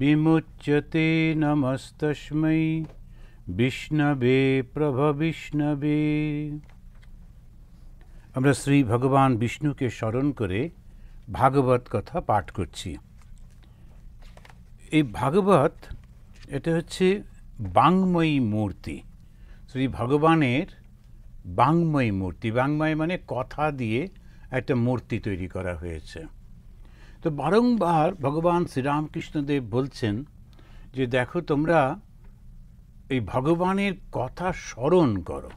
विमुच्यते नमस्तस्मै विष्णवे प्रभविष्णवे। আমরা শ্রী ভগবান বিষ্ণুকে স্মরণ করে ভাগবত কথা পাঠ করছি। এই ভাগবত এটা হচ্ছে বাংময়ী মূর্তি, শ্রী ভগবানের বাংময়ী মূর্তি। বাংময় মানে কথা দিয়ে একটা মূর্তি তৈরি করা হয়েছে। তো বারংবার ভগবান শ্রীরামকৃষ্ণদেব বলছেন যে দেখো তোমরা এই ভগবানের কথা স্মরণ করো।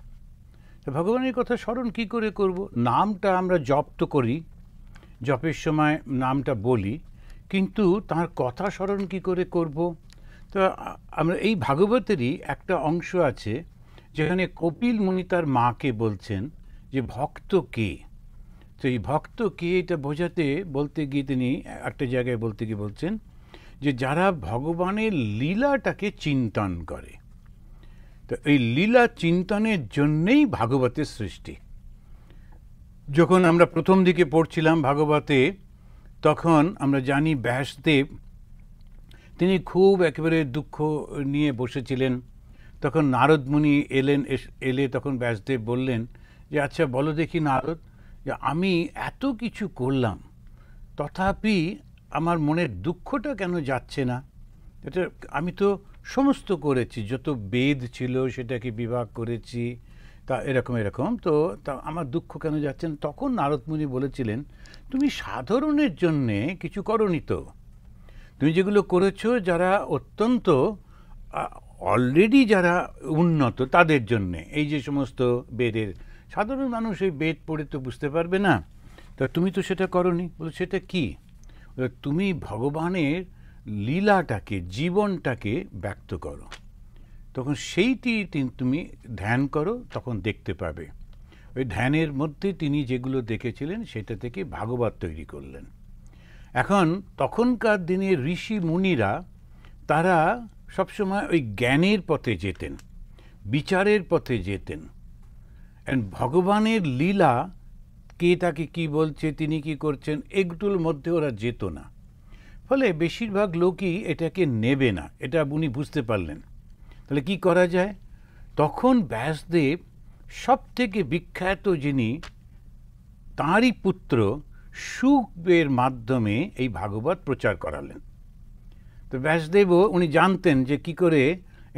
তো ভগবানের কথা স্মরণ কী করে করব? নামটা আমরা জপ তো করি, জপের সময় নামটা বলি, কিন্তু তার কথা স্মরণ কী করে করব? তো আমরা এই ভাগবতেরই একটা অংশ আছে যেখানে কপিল মুনি তার মাকে বলছেন যে ভক্ত কে। তো এই ভক্ত কে এটা বোঝাতে বলতে গিয়ে তিনি একটা জায়গায় বলতে গিয়ে বলছেন যে যারা ভগবানের লীলাটাকে চিন্তন করে। তো এই লীলা চিন্তনের জন্যেই ভাগবতের সৃষ্টি। যখন আমরা প্রথম দিকে পড়ছিলাম ভাগবতে, তখন আমরা জানি ব্যাসদেব তিনি খুব একেবারে দুঃখ নিয়ে বসেছিলেন। তখন নারদ মুনি এলে তখন ব্যাসদেব বললেন যে আচ্ছা বলো দেখি নারদ, যে আমি এত কিছু করলাম তথাপি আমার মনের দুঃখটা কেন যাচ্ছে না? এটা আমি তো সমস্ত করেছি, যত বেদ ছিল সেটাকে বিভাগ করেছি, তা এরকম তো তা আমার দুঃখ কেন যাচ্ছে না? তখন নারদ মুনি বলেছিলেন তুমি সাধারণের জন্যে কিছু করনি তো, তুমি যেগুলো করেছো যারা অত্যন্ত অলরেডি যারা উন্নত তাদের জন্যে, এই যে সমস্ত বেদের, সাধারণ মানুষ এই বেদ পড়ে তো বুঝতে পারবে না, তা তুমি তো সেটা করনি। বলে সেটা কি? তুমি ভগবানের লীলাটাকে, জীবনটাকে ব্যক্ত করো, তখন সেইটি তুমি ধ্যান করো, তখন দেখতে পাবে। ওই ধ্যানের মধ্যে তিনি যেগুলো দেখেছিলেন সেটা থেকে ভাগবত তৈরি করলেন। এখন তখনকার দিনে ঋষি মুনিরা তারা সবসময় ওই জ্ঞানের পথে যেতেন, বিচারের পথে যেতেন। ভগবানের লীলা কে তাকে কি বলছে, তিনি কি করছেন, এগুলোর মধ্যে ওরা যেত না। ফলে বেশিরভাগ লোকই এটাকে নেবে না, এটা উনি বুঝতে পারলেন। তাহলে কি করা যায়? তখন ব্যাসদেব সব থেকে বিখ্যাত যিনি, তাঁরই পুত্র শুকের মাধ্যমে এই ভাগবত প্রচার করালেন। তো ব্যাসদেবও উনি জানতেন যে কি করে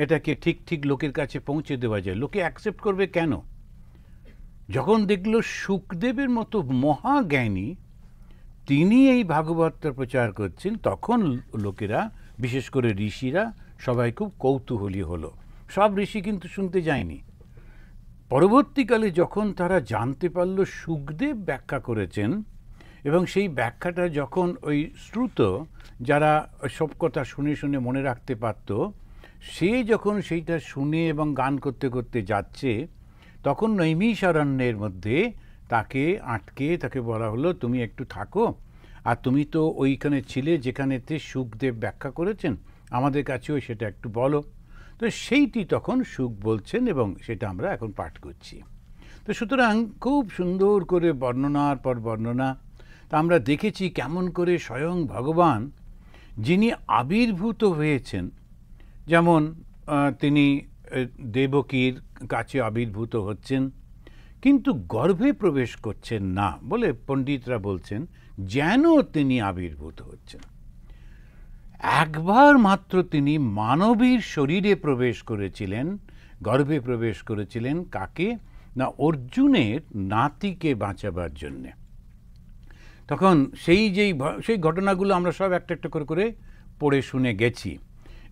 এটাকে ঠিক লোকের কাছে পৌঁছে দেওয়া যায়। লোকে অ্যাকসেপ্ট করবে কেন? যখন দেখলো শুকদেবের মতো মহাজ্ঞানী তিনি এই ভাগবতটা প্রচার করছেন, তখন লোকেরা, বিশেষ করে ঋষিরা সবাই খুব কৌতূহলী হলো। সব ঋষি কিন্তু শুনতে যায়নি। পরবর্তীকালে যখন তারা জানতে পারল শুকদেব ব্যাখ্যা করেছেন, এবং সেই ব্যাখ্যাটা যখন ওই শ্রুত যারা সব কথা শুনে শুনে মনে রাখতে পারত, সে যখন সেইটা শুনে এবং গান করতে করতে যাচ্ছে, তখন নৈমিষারণ্যের মধ্যে তাকে আটকে তাকে বলা হলো তুমি একটু থাকো, আর তুমি তো ওইখানে ছিলে যেখানেতে শুকদেব ব্যাখ্যা করেছেন, আমাদের কাছেও সেটা একটু বলো। তো সেইটি তখন শুক বলছেন এবং সেটা আমরা এখন পাঠ করছি। তো সুতরাং খুব সুন্দর করে বর্ণনার পর বর্ণনা। তা আমরা দেখেছি কেমন করে স্বয়ং ভগবান যিনি আবির্ভূত হয়েছেন, যেমন তিনি দেবকীর কাছে আবির্ভূত হচ্ছেন, কিন্তু গর্ভে প্রবেশ করছেন না বলে পণ্ডিতরা বলছেন যেন তিনি আবির্ভূত হচ্ছেন। একবার মাত্র তিনি মানবীর শরীরে প্রবেশ করেছিলেন, গর্ভে প্রবেশ করেছিলেন। কাকে না? অর্জুনের নাতিকে বাঁচাবার জন্যে। তখন সেই ঘটনাগুলো আমরা সব একটা একটা করে করে পড়ে শুনে গেছি।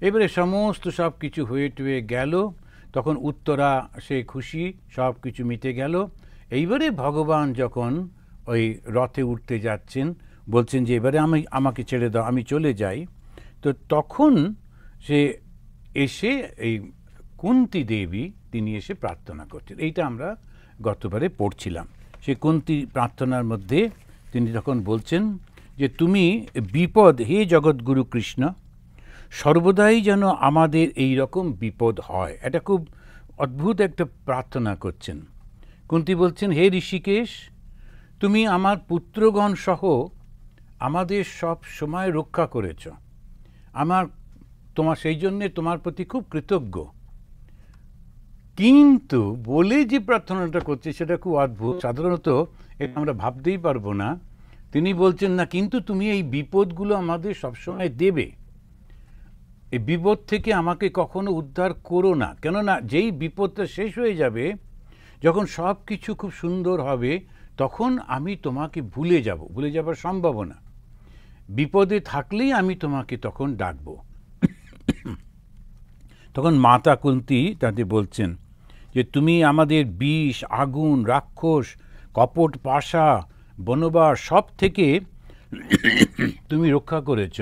এবারে সমস্ত সব কিছু হয়ে টুয়ে গেল, তখন উত্তরা সে খুশি, সব কিছু মিটে গেল। এইবারে ভগবান যখন ওই রথে উঠতে যাচ্ছেন, বলছেন যে এবারে আমাকে ছেড়ে দাও, আমি চলে যাই। তো তখন সে এসে এই কুন্তী দেবী তিনি এসে প্রার্থনা করছেন। এইটা আমরা গতবারে পড়ছিলাম। সে কুন্তী প্রার্থনার মধ্যে তিনি তখন বলছেন যে তুমি বিপদ, হে জগৎগুরু কৃষ্ণ, সর্বদাই যেন আমাদের এই রকম বিপদ হয়। এটা খুব অদ্ভুত একটা প্রার্থনা করছেন। কুন্তী বলছেন হে ঋষিকেশ, তুমি আমার পুত্রগণ সহ আমাদের সব সময় রক্ষা করেছ, আমার সেই জন্যে তোমার প্রতি খুব কৃতজ্ঞ। কিন্তু বলে যে প্রার্থনাটা করছে সেটা খুব অদ্ভুত, সাধারণত এটা আমরা ভাবতেই পারবো না। তিনি বলছেন না, কিন্তু তুমি এই বিপদগুলো আমাদের সবসময় দেবে, এই বিপদ থেকে আমাকে কখনো উদ্ধার করো না। কেননা যেই বিপদটা শেষ হয়ে যাবে, যখন সব কিছু খুব সুন্দর হবে, তখন আমি তোমাকে ভুলে যাব, ভুলে যাবার সম্ভাবনা। বিপদে থাকলেই আমি তোমাকে তখন ডাকবো। তখন মাতা কুন্তী তাদের বলছেন যে তুমি আমাদের বিষ, আগুন, রাক্ষস, কপট পাশা, বনবাস সব থেকে তুমি রক্ষা করেছ।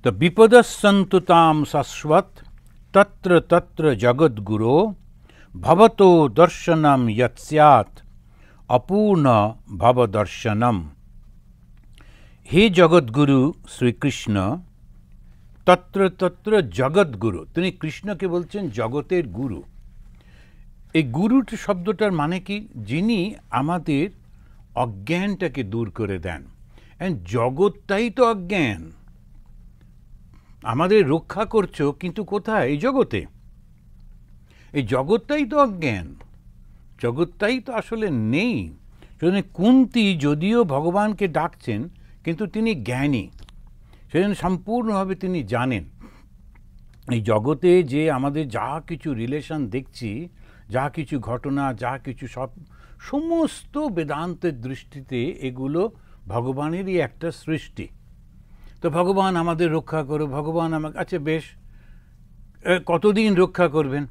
তো বিপদঃসন্তু তাম শাশ্বত তত্র তত্র জগদ্গুরো ভবতো দর্শনম যৎ স্যাৎ অপূর্ণ ভবদর্শনম। হে জগৎগুরু শ্রীকৃষ্ণ, তত্র তত্র জগৎগুরু, তিনি কৃষ্ণকে বলছেন জগতের গুরু। এই গুরু শব্দটার মানে কি? যিনি আমাদের অজ্ঞানটাকে দূর করে দেন। জগৎটাই তো অজ্ঞান, আমাদের রক্ষা করছো কিন্তু কোথায়? এই জগতে। এই জগৎটাই তো অজ্ঞান, জগৎটাই তো আসলে নেই। সেজন্য কুন্তী যদিও ভগবানকে ডাকছেন, কিন্তু তিনি জ্ঞানী, সেজন্য সম্পূর্ণভাবে তিনি জানেন এই জগতে যে আমাদের যা কিছু রিলেশন দেখছি, যা কিছু ঘটনা, যা কিছু সমস্ত বেদান্তের দৃষ্টিতে এগুলো ভগবানেরই একটা সৃষ্টি। তো ভগবান আমাদের রক্ষা করো, ভগবান আমাকে, আচ্ছা বেশ, কতদিন রক্ষা করবেন?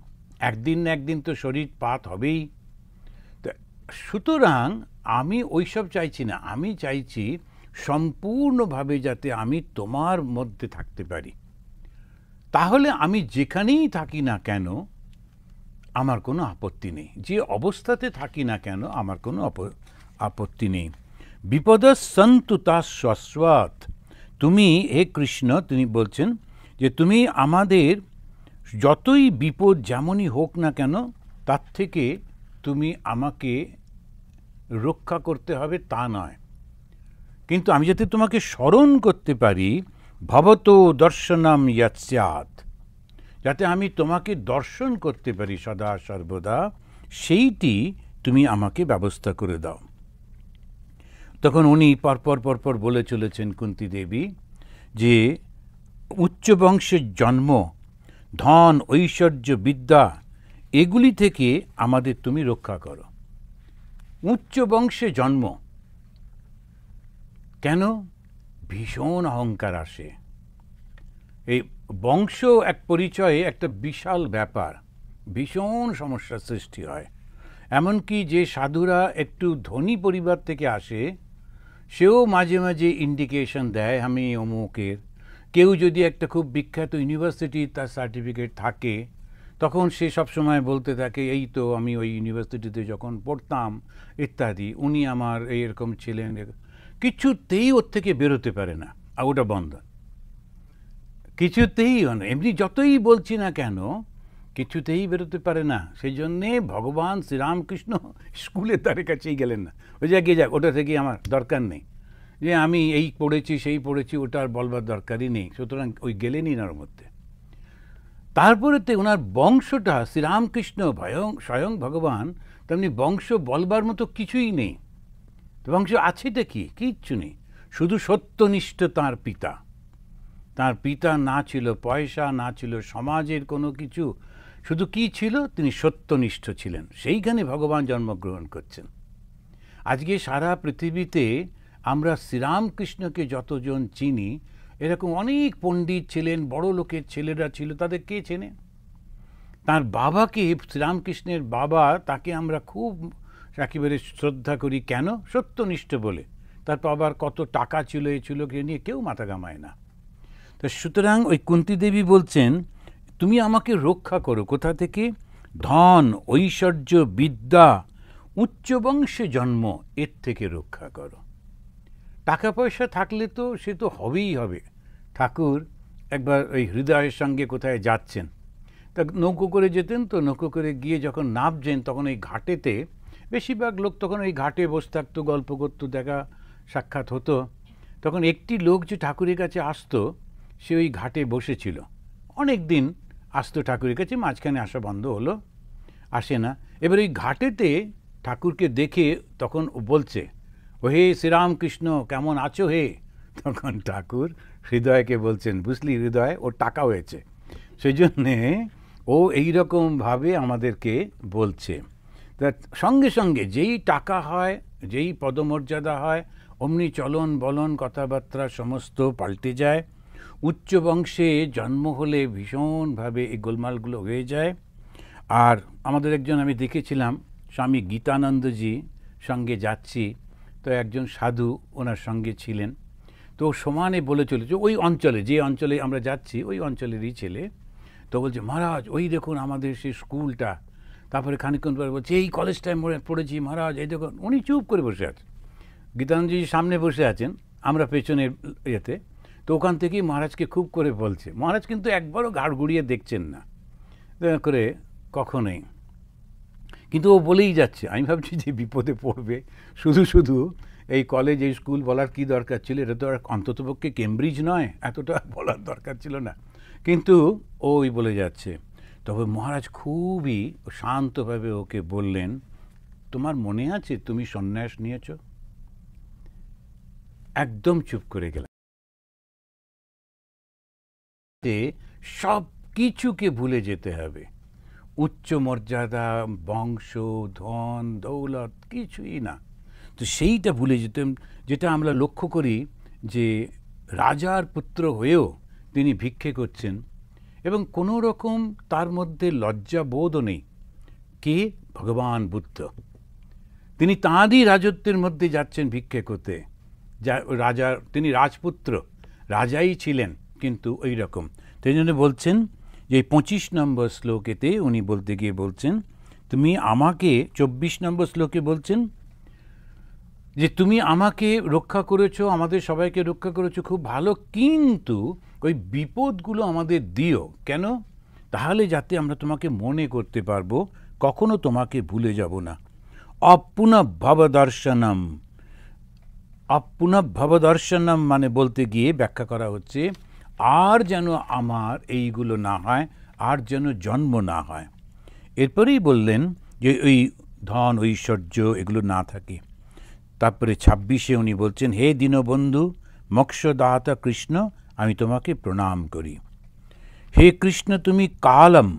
একদিন না একদিন তো শরীর পাত হবেই। তো সুতরাং আমি ওইসব চাইছি না, আমি চাইছি সম্পূর্ণভাবে যাতে আমি তোমার মধ্যে থাকতে পারি। তাহলে আমি যেখানেই থাকি না কেন আমার কোনো আপত্তি নেই, যে অবস্থাতে থাকি না কেন আমার কোনো আপত্তি নেই। বিপদঃসন্তু তাঃ শাশ্বত, তুমি হে কৃষ্ণ, তিনি বলছেন যে তুমি আমাদের যতই বিপদ যেমনই হোক না কেন তার থেকে তুমি আমাকে রক্ষা করতে হবে তা নয়, কিন্তু আমি যাতে তোমাকে স্মরণ করতে পারি, ভবতো দর্শনম যৎ স্যাৎ, যাতে আমি তোমাকে দর্শন করতে পারি সদা সর্বদা, সেইটি তুমি আমাকে ব্যবস্থা করে দাও। তখন উনি পরপর বলে চলেছেন কুন্তী দেবী যে উচ্চ বংশের জন্ম, ধন, ঐশ্বর্য, বিদ্যা, এগুলি থেকে আমাদের তুমি রক্ষা করো। উচ্চ বংশে জন্ম কেন? ভীষণ অহংকার আসে। এই বংশ এক পরিচয়ে একটা বিশাল ব্যাপার, ভীষণ সমস্যার সৃষ্টি হয়। এমনকি যে সাধুরা একটু ধনী পরিবার থেকে আসে, সেও মাঝে মাঝে ইন্ডিকেশন দেয় আমি অমুকের। কেউ যদি একটা খুব বিখ্যাত ইউনিভার্সিটি তার সার্টিফিকেট থাকে, তখন সে সবসময় বলতে থাকে এই তো আমি ওই ইউনিভার্সিটিতে যখন পড়তাম ইত্যাদি, উনি আমার এরকম ছিলেন। কিছুতেই ওর থেকে বেরোতে পারে না, আর ওটা বন্ধ, কিছুতেই এমনি যতই বলছি না কেন কিছুতেই বেরোতে পারে না। সেই জন্যে ভগবান শ্রীরামকৃষ্ণ স্কুলে তার কাছেই গেলেন না। ওই গিয়ে যাক, ওটা থেকে আমার দরকার নেই, যে আমি এই পড়েছি সেই পড়েছি ওটা আর বলবার দরকারই নেই। সুতরাং ওই গেলেনই না ওর মধ্যে। তারপরেতে ওনার বংশটা শ্রীরামকৃষ্ণ স্বয়ং ভগবান, তেমনি বংশ বলবার মতো কিছুই নেই। বংশ আছেটা কি? কিচ্ছু নেই, শুধু সত্যনিষ্ঠ তাঁর পিতা। তাঁর পিতা না ছিল পয়সা, না ছিল সমাজের কোনো কিছু, শুধু কি ছিল? তিনি সত্যনিষ্ঠ ছিলেন। সেইখানে ভগবান জন্মগ্রহণ করছেন। আজকে সারা পৃথিবীতে আমরা শ্রীরামকৃষ্ণকে যতজন চিনি, এরকম অনেক পণ্ডিত ছিলেন, বড় লোকের ছেলেরা ছিল, তাদের কে চেনে? তার বাবাকে, শ্রীরামকৃষ্ণের বাবা, তাকে আমরা খুব একেবারে শ্রদ্ধা করি। কেন? সত্যনিষ্ঠ বলে। তার বাবার কত টাকা ছিল, এ ছিল, কে নিয়ে কেউ মাথা ঘামায় না। তো সুতরাং ওই কুন্তী দেবী বলছেন তুমি আমাকে রক্ষা করো। কোথা থেকে? ধন, ঐশ্বর্য, বিদ্যা, উচ্চ বংশে জন্ম, এর থেকে রক্ষা করো। টাকা পয়সা থাকলে তো সে তো হবেই হবে। ঠাকুর একবার ওই হৃদয়ের সঙ্গে কোথায় যাচ্ছেন, তা নৌকো করে যেতেন, তো নৌকো করে গিয়ে যখন নামছেন তখন ওই ঘাটেতে বেশিরভাগ লোক তখন ওই ঘাটে বসে থাকতো, গল্প করতো, দেখা সাক্ষাৎ হতো। তখন একটি লোক যে ঠাকুরের কাছে আসতো, সে ওই ঘাটে বসেছিল, অনেক দিন আসতো ঠাকুরের কাছে, মাঝখানে আসা বন্ধ হলো, আসে না। এবার ওই ঘাটেতে ঠাকুরকে দেখে তখন ও বলছে, ও হে শ্রীরামকৃষ্ণ কেমন আছো হে। তখন ঠাকুর হৃদয়কে বলছেন, বুঝলি হৃদয়, ওর টাকা হয়েছে, সেই জন্যে ও এইরকমভাবে আমাদেরকে বলছে। তা সঙ্গে সঙ্গে যেই টাকা হয়, যেই পদমর্যাদা হয়, অমনি চলন বলন কথাবার্তা সমস্ত পাল্টে যায়। উচ্চ বংশে জন্ম হলে ভীষণভাবে এই গোলমালগুলো হয়ে যায়। আর আমাদের একজন, আমি দেখেছিলাম স্বামী গীতানন্দজি সঙ্গে যাচ্ছি, তো একজন সাধু ওনার সঙ্গে ছিলেন, তো সমানে বলে চলেছে ওই অঞ্চলে, যে অঞ্চলে আমরা যাচ্ছি ওই অঞ্চলেরই ছেলে, তো বলছে মহারাজ ওই দেখুন আমাদের সেই স্কুলটা। তারপরে খানিকক্ষণ পরে বলছে এই কলেজটায় পড়েছি মহারাজ, এই দেখুন। উনি চুপ করে বসে আছেন, গীতানন্দজি সামনে বসে আছেন, আমরা পেছনের ইয়েতে। তো ওখান থেকেই মহারাজকে খুব করে বলছে, মহারাজ কিন্তু একবারও ঘাড় ঘুরিয়ে দেখছেন না করে কখনোই, কিন্তু ও বলেই যাচ্ছে। আমি ভাবছি যে বিপদে পড়বে, শুধু শুধু এই কলেজ এই স্কুল বলার কি দরকার ছিল, এটা তো আর অন্ততপক্ষে কেমব্রিজ নয়, এতটা বলার দরকার ছিল না, কিন্তু ওই বলে যাচ্ছে। তবে মহারাজ খুবই শান্তভাবে ওকে বললেন, তোমার মনে আছে তুমি সন্ন্যাস নিয়েছ? একদম চুপ করে গেলাম। সব কিছুকে ভুলে যেতে হবে, উচ্চ মর্যাদা, বংশ, ধন দৌলত কিছুই না, তো সেইটা ভুলে যেতাম। যেটা আমরা লক্ষ্য করি যে রাজার পুত্র হয়েও তিনি ভিক্ষে করছেন এবং কোনো রকম তার মধ্যে লজ্জাবোধও নেই। কে? ভগবান বুদ্ধ। তিনি তাঁরই রাজত্বের মধ্যে যাচ্ছেন ভিক্ষে করতে, যা রাজার, তিনি রাজপুত্র, রাজাই ছিলেন, কিন্তু ওই রকম। সেই জন্য বলছেন যে 25 নম্বর শ্লোকেতে উনি বলতে গিয়ে বলছেন, তুমি আমাকে, 24 নম্বর শ্লোকে বলছেন যে তুমি আমাকে রক্ষা করেছো, আমাদের সবাইকে রক্ষা করেছো, খুব ভালো, কিন্তু ওই বিপদগুলো আমাদের দিও কেন? তাহলে যাতে আমরা তোমাকে মনে করতে পারবো, কখনো তোমাকে ভুলে যাব না। অপুনঃভবদর্শনম। অপুনঃভবদর্শনম মানে বলতে গিয়ে ব্যাখ্যা করা হচ্ছে, আর যেন আমার এইগুলো না হয়, আর যেন জন্ম না হয়। এরপরেই বললেন যে ওই ধন ঐশ্বর্য এগুলো না থাকে। তারপরে 26-এ উনি বলছেন, হে দীনবন্ধু মোক্ষদাতা কৃষ্ণ, আমি তোমাকে প্রণাম করি। হে কৃষ্ণ, তুমি কালম,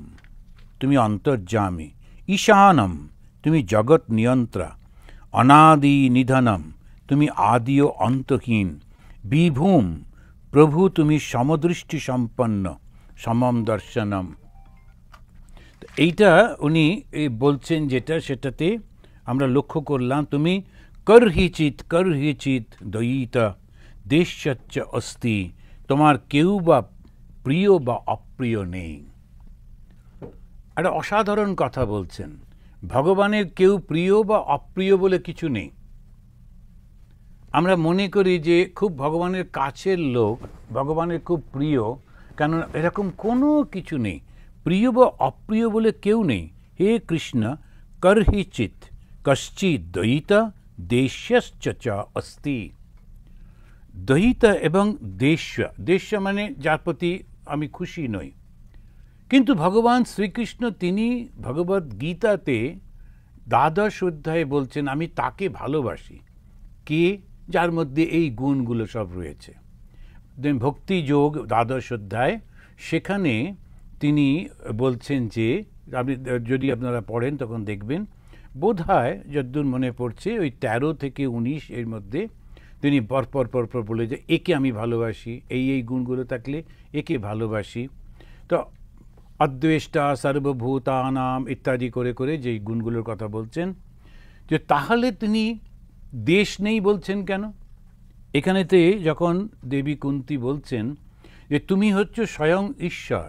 তুমি অন্তর্যামী, ঈশানম, তুমি জগৎ নিয়ন্ত্রা, অনাদি নিধনম, তুমি আদি ও অন্তহীন, বিভূম, প্রভু তুমি সমদৃষ্টি সম্পন্ন, সমম দর্শনম। এইটা উনি বলছেন যেটা, সেটাতে আমরা লক্ষ্য করলাম, তুমি করহিচিত দয়িতা দেশচ্চ অস্তি, তোমার কেউ বা প্রিয় বা অপ্রিয় নেই। একটা অসাধারণ কথা বলছেন, ভগবানের কেউ প্রিয় বা অপ্রিয় বলে কিছু নেই। আমরা মনে করি যে খুব ভগবানের কাছের লোক ভগবানের খুব প্রিয়, কেন এরকম কোনো কিছু নেই, প্রিয় বা অপ্রিয় বলে কেউ নেই। হে কৃষ্ণ, করহিচিত কশ্চিৎ দয়িতা দেশ্যশ্চ অস্তি। দয়িতা এবং দেশ্য, দেশ্য মানে যার প্রতি আমি খুশি নই, কিন্তু ভগবান শ্রীকৃষ্ণ তিনি ভগবদ্ গীতাতে 12 অধ্যায়ে বলছেন আমি তাকে ভালোবাসি। কে? যার মধ্যে এই গুণগুলো সব রয়েছে। ভক্তি যোগ 12 অধ্যায়, সেখানে তিনি বলছেন যে, আপনি যদি আপনারা পড়েন তখন দেখবেন, বোধহয় যদ্দূর মনে পড়ছে ওই 13 থেকে 19 এর মধ্যে তিনি পরপর বলে যে একে আমি ভালোবাসি, এই গুণগুলো থাকলে একে ভালোবাসি। তো অদ্বেষ্টা সর্বভূতানাম ইত্যাদি করে করে যেই গুণগুলোর কথা বলছেন, যে তাহলে তিনি দেশ নেই বলছেন কেন? এখানেতে যখন দেবী কুন্তী বলছেন যে তুমি হচ্ছে স্বয়ং ঈশ্বর,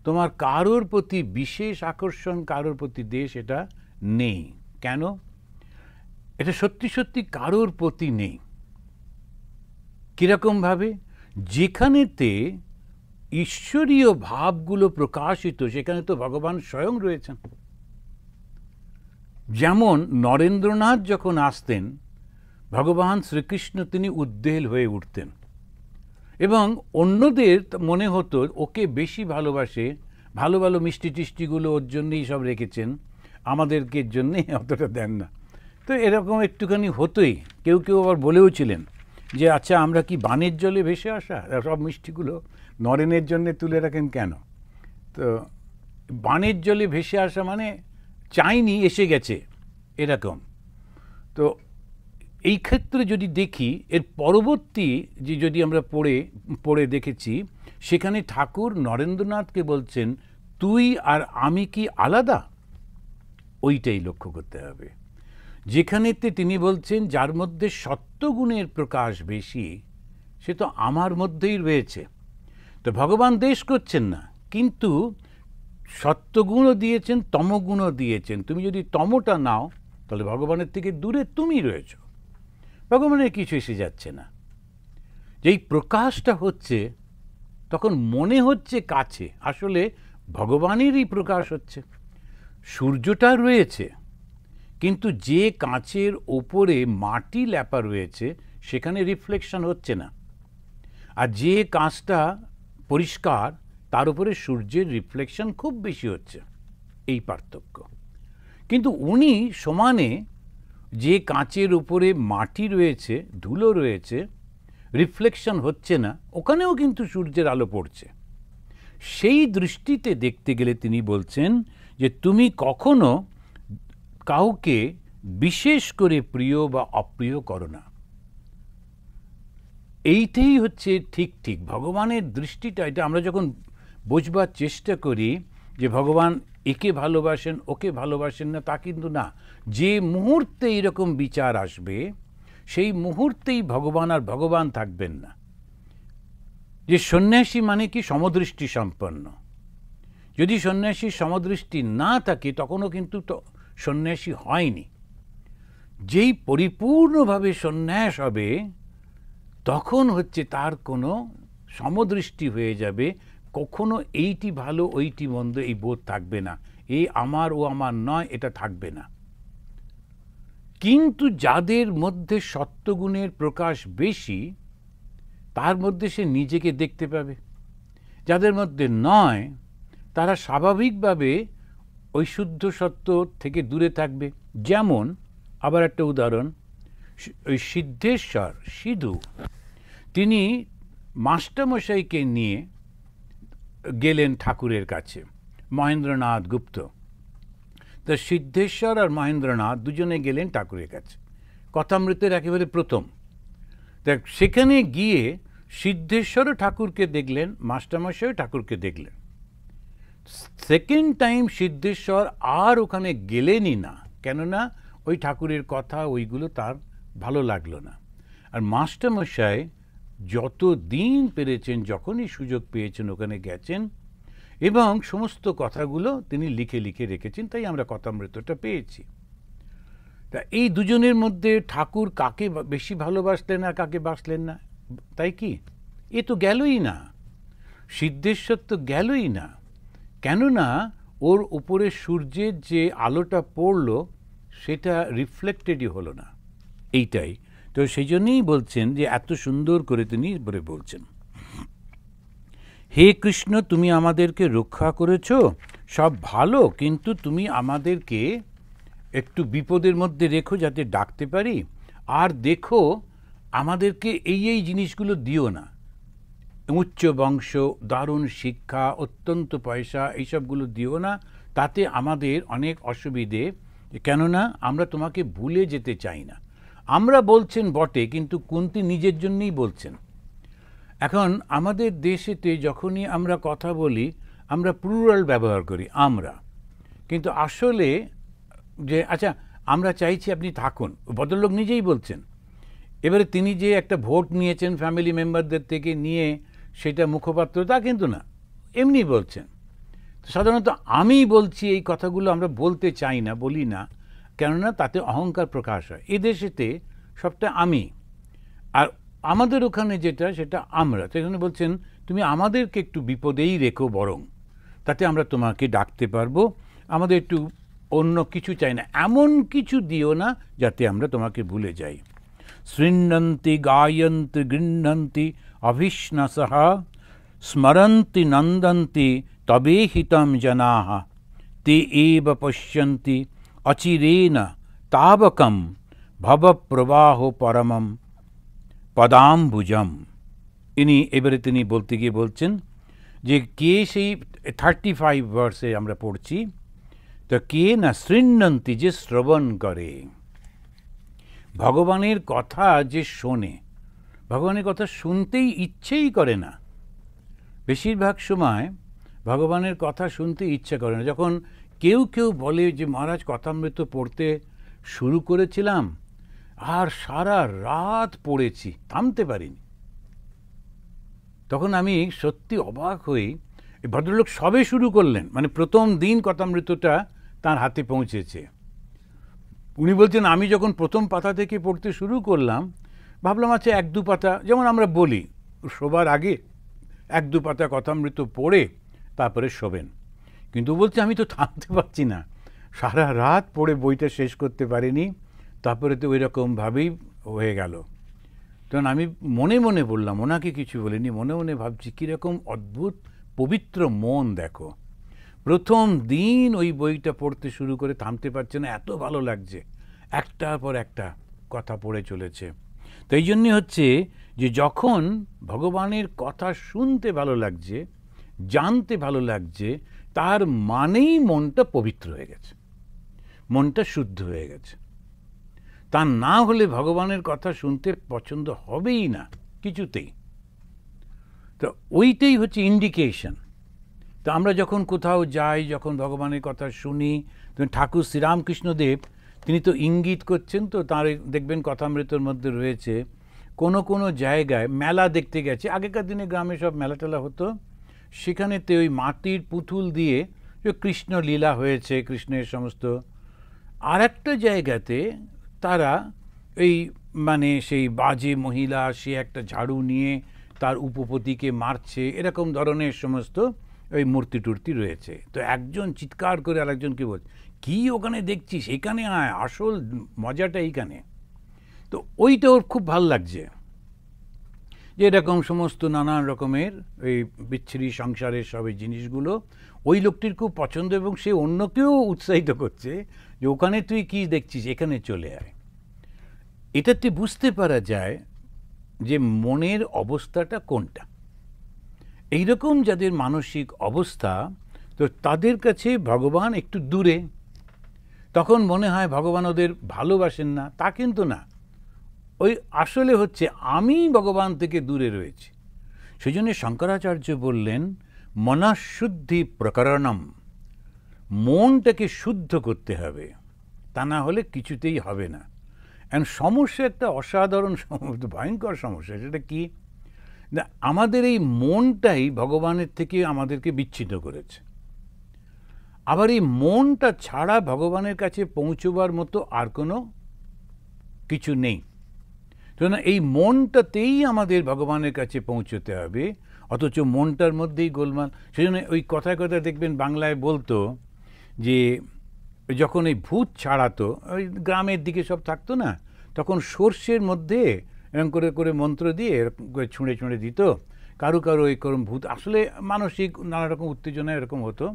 তোমার কারোর প্রতি বিশেষ আকর্ষণ, কারোর প্রতি দেশ এটা নেই কেন? এটা সত্যি সত্যি কারোর প্রতি নেই। কিরকমভাবে? যেখানেতে ঈশ্বরীয় ভাবগুলো প্রকাশিত, সেখানে তো ভগবান স্বয়ং রয়েছেন। যেমন নরেন্দ্রনাথ যখন আসতেন, ভগবান শ্রীকৃষ্ণ তিনি উদ্বেল হয়ে উঠতেন এবং অন্যদের মনে হতো ওকে বেশি ভালোবাসে, ভালো ভালো মিষ্টি টিষ্টিগুলো ওর জন্যই সব রেখেছেন, আমাদেরকে জন্যে অতটা দেন না। তো এরকম একটুখানি হতোই। কেউ কেউ আবার বলেও ছিলেন যে আচ্ছা আমরা কি বানের জলে ভেসে আসা, সব মিষ্টিগুলো নরেনের জন্য তুলে রাখেন কেন? তো বানের জলে ভেসে আসা মানে চাইনি, এসে গেছে এরকম। তো এই ক্ষেত্রে যদি দেখি, এর পরবর্তী যে যদি আমরা পড়ে দেখেছি, সেখানে ঠাকুর নরেন্দ্রনাথকে বলছেন তুই আর আমি কি আলাদা? ওইটাই লক্ষ্য করতে হবে। যেখানেতে তিনি বলছেন যার মধ্যে সত্যগুণের প্রকাশ বেশি, সে তো আমার মধ্যেই রয়েছে। তো ভগবান দেশ করছেন না, কিন্তু সত্যগুণও দিয়েছেন, তমগুণও দিয়েছেন। তুমি যদি তমটা নাও তাহলে ভগবানের থেকে দূরে তুমি রয়েছ, ভগবানের কিছু এসে যাচ্ছে না। যেই প্রকাশটা হচ্ছে তখন মনে হচ্ছে কাছে, আসলে ভগবানেরই প্রকাশ হচ্ছে। সূর্যটা রয়েছে, কিন্তু যে কাঁচের ওপরে মাটি লেপা রয়েছে সেখানে রিফ্লেকশন হচ্ছে না, আর যে কাঁচটা পরিষ্কার তার উপরে সূর্যের রিফ্লেকশন খুব বেশি হচ্ছে, এই পার্থক্য। কিন্তু উনি সমানে যে কাঁচের উপরে মাটি রয়েছে, ধুলো রয়েছে, রিফ্লেকশন হচ্ছে না, ওখানেও কিন্তু সূর্যের আলো পড়ছে। সেই দৃষ্টিতে দেখতে গেলে তিনি বলছেন যে তুমি কখনো কাউকে বিশেষ করে প্রিয় বা অপ্রিয় করো না। এইটাই হচ্ছে ঠিক ঠিক ভগবানের দৃষ্টিটা। এটা আমরা যখন বোঝবার চেষ্টা করি যে ভগবান একে ভালোবাসেন ওকে ভালোবাসেন না, তা কিন্তু না। যে মুহূর্তে এরকম বিচার আসবে সেই মুহূর্তেই ভগবান আর ভগবান থাকবেন না। যে সন্ন্যাসী মানে কি সমদৃষ্টি সম্পন্ন, যদি সন্ন্যাসীর সমদৃষ্টি না থাকে তখনও কিন্তু সন্ন্যাসী হয়নি। যেই পরিপূর্ণভাবে সন্ন্যাস হবে তখন হচ্ছে তার কোনো সমদৃষ্টি হয়ে যাবে, কখনো এইটি ভালো ওইটি মন্দ এই বোধ থাকবে না, এই আমার ও আমার নয় এটা থাকবে না। কিন্তু যাদের মধ্যে সত্যগুণের প্রকাশ বেশি তার মধ্যে সে নিজেকে দেখতে পাবে, যাদের মধ্যে নয় তারা স্বাভাবিকভাবে ওই শুদ্ধ সত্য থেকে দূরে থাকবে। যেমন আবার একটা উদাহরণ, ওই সিদ্ধেশ্বর সিধু তিনি মাস্টারমশাইকে নিয়ে গেলেন ঠাকুরের কাছে, মহেন্দ্রনাথ গুপ্ত। তো সিদ্ধেশ্বর আর মহেন্দ্রনাথ দুজনে গেলেন ঠাকুরের কাছে, কথামৃতের একেবারে প্রথম। দেখ সেখানে গিয়ে সিদ্ধেশ্বরও ঠাকুরকে দেখলেন, মাস্টারমশাইও ঠাকুরকে দেখলেন। সেকেন্ড টাইম সিদ্ধেশ্বর আর ওখানে গেলেনই না, কেননা ওই ঠাকুরের কথা ওইগুলো তার ভালো লাগলো না। আর মাস্টারমশাই যত দিন পেরেছেন, যখনই সুযোগ পেয়েছেন ওখানে গেছেন এবং সমস্ত কথাগুলো তিনি লিখে লিখে রেখেছেন, তাই আমরা কথামৃতটা পেয়েছি। তা এই দুজনের মধ্যে ঠাকুর কাকে বেশি ভালোবাসলেন আর কাকে বাসলেন না, তাই কি? এ তো গেলই না, সিদ্ধেশ্বর তো গেলই না, কেননা ওর উপরে সূর্যের যে আলোটা পড়ল সেটা রিফ্লেক্টেডই হলো না, এইটাই। তো সেই জন্যই বলছেন যে এত সুন্দর করে তিনি বলছেন, হে কৃষ্ণ তুমি আমাদেরকে রক্ষা করেছ, সব ভালো, কিন্তু তুমি আমাদেরকে একটু বিপদের মধ্যে রেখো যাতে ডাকতে পারি, আর দেখো আমাদেরকে এই এই জিনিসগুলো দিও না, উচ্চ বংশ, দারুণ শিক্ষা, অত্যন্ত পয়সা, এইসবগুলো দিও না, তাতে আমাদের অনেক অসুবিধে, কেননা আমরা তোমাকে ভুলে যেতে চাই না। আমরা বলছেন বটে, কিন্তু কুন্তী নিজের জন্যই বলছেন। এখন আমাদের দেশেতে যখনই আমরা কথা বলি আমরা প্লুরাল ব্যবহার করি আমরা, কিন্তু আসলে যে আচ্ছা আমরা চাইছি আপনি থাকুন, ভদ্রলোক নিজেই বলছেন। এবারে তিনি যে একটা ভোট নিয়েছেন ফ্যামিলি মেম্বারদের থেকে নিয়ে সেটা মুখপাত্র তা কিন্তু না, এমনি বলছেন। সাধারণত আমি বলছি এই কথাগুলো আমরা বলতে চাই না, বলি না, কেননা তাতে অহংকার প্রকাশ হয়। এই দেশেতে সবটা আমি, আর আমাদের ওখানে যেটা সেটা আমরা। তো এখানে বলছেন তুমি আমাদেরকে একটু বিপদেই রেখো বরং, তাতে আমরা তোমাকে ডাকতে পারবো, আমাদের একটু অন্য কিছু চাই না, এমন কিছু দিও না যাতে আমরা তোমাকে ভুলে যাই। শৃণ্বন্তি গায়ন্তি গৃহ্ণন্তি অভিশ্নসঃ স্মরন্তি নন্দন্তি তবেহিতম জনাঃ তে এব পশ্যন্তি অচিরেণ তাবকম ভবপ্রবাহ পরমম পদাম্বুজম। এবারে তিনি বলতে গিয়ে বলছেন যে কে সেই 35 ভার্সে আমরা পড়ছি, তো কে না শৃণ্বন্তি, যে শ্রবণ করে, ভগবানের কথা যে শোনে, ভগবানের কথা শুনতেই ইচ্ছেই করে না। বেশিরভাগ সময় ভগবানের কথা শুনতে ইচ্ছে করে না। যখন কেউ কেউ বলে যে মহারাজ কথামৃত পড়তে শুরু করেছিলাম আর সারা রাত পড়েছি, থামতে পারিনি, তখন আমি সত্যি অবাক হই। এই ভদ্রলোক সবে শুরু করলেন, মানে প্রথম দিন কথামৃতটা তার হাতে পৌঁছেছে। উনি বলছেন আমি যখন প্রথম পাতা থেকে পড়তে শুরু করলাম ভাবলাম আচ্ছা 1-2 পাতা, যেমন আমরা বলি শোবার আগে 1-2 পাতা কথামৃত পড়ে তারপরে শোবেন, কিন্তু বলছে আমি তো থামতে পারছি না, সারা রাত পড়ে বইটা শেষ করতে পারিনি, তারপরে তো ওই রকমভাবেই হয়ে গেল। তখন আমি মনে মনে বললাম, ওনাকে কিছু বলিনি, মনে মনে ভাবছি কীরকম অদ্ভুত পবিত্র মন দেখো, প্রথম দিন ওই বইটা পড়তে শুরু করে থামতে পারছে না, এত ভালো লাগছে, একটার পর একটা কথা পড়ে চলেছে। তো এই জন্যে হচ্ছে যে যখন ভগবানের কথা শুনতে ভালো লাগছে, জানতে ভালো লাগছে, তার মানেই মনটা পবিত্র হয়ে গেছে, মনটা শুদ্ধ হয়ে গেছে। তা না হলে ভগবানের কথা শুনতে পছন্দ হবেই না কিছুতেই। তো ওইটাই হচ্ছে ইন্ডিকেশন। তো আমরা যখন কোথাও যাই, যখন ভগবানের কথা শুনি, ঠাকুর শ্রীরামকৃষ্ণদেব তিনি তো ইঙ্গিত করছেন, তো তার দেখবেন কথামৃতর মধ্যে রয়েছে কোনো কোনো জায়গায় মেলা দেখতে গেছে, আগেকার দিনে গ্রামে সব মেলা টেলা হতো, সেখানেতে ওই মাটির পুতুল দিয়ে কৃষ্ণ লীলা হয়েছে, কৃষ্ণের সমস্ত। আর একটা জায়গাতে তারা এই মানে সেই বাজে মহিলা, সে একটা ঝাড়ু নিয়ে তার উপপতিকে মারছে, এরকম ধরনের সমস্ত ওই মূর্তি টূর্তি রয়েছে। তো একজন চিৎকার করে আরেকজনকে বলছে, কি ওখানে দেখছিস, এখানে আয়, আসল মজাটা এইখানে। তো ওইটা ওর খুব ভাল লাগছে যে এরকম সমস্ত নানান রকমের ওই বিচ্ছিরি সংসারের সব এই জিনিসগুলো ওই লোকটির খুব পছন্দ, এবং সে অন্যকেও উৎসাহিত করছে যে ওখানে তুই কি দেখছিস, এখানে চলে আয়। এটাতে বুঝতে পারা যায় যে মনের অবস্থাটা কোনটা। এইরকম যাদের মানসিক অবস্থা, তো তাদের কাছে ভগবান একটু দূরে, তখন মনে হয় ভগবান ওদের ভালোবাসেন না, তা কিন্তু না, ওই আসলে হচ্ছে আমি ভগবান থেকে দূরে রয়েছি। সেই জন্য শঙ্করাচার্য বললেন মনঃশুদ্ধি প্রকরণম, মনটাকে শুদ্ধ করতে হবে, তা না হলে কিছুতেই হবে না। এন্ড সমস্যা একটা অসাধারণ ভয়ঙ্কর সমস্যা, সেটা কি না, আমাদের এই মনটাই ভগবানের থেকে আমাদেরকে বিচ্ছিন্ন করেছে। আবার এই মনটা ছাড়া ভগবানের কাছে পৌঁছবার মতো আর কোনো কিছু নেই। তো না, এই মনটাতেই আমাদের ভগবানের কাছে পৌঁছতে হবে, অথচ মনটার মধ্যেই গোলমাল। সেই জন্য ওই কথায় কথায় দেখবেন বাংলায় বলতো যে যখন এই ভূত ছাড়াতো, ওই গ্রামের দিকে সব থাকতো না, তখন সর্ষের মধ্যে এরকম করে করে মন্ত্র দিয়ে এরকম করে ছুঁড়ে ছুঁড়ে দিত, কারো কারো এরকম ভূত, আসলে মানসিক নানা রকম উত্তেজনা এরকম হতো।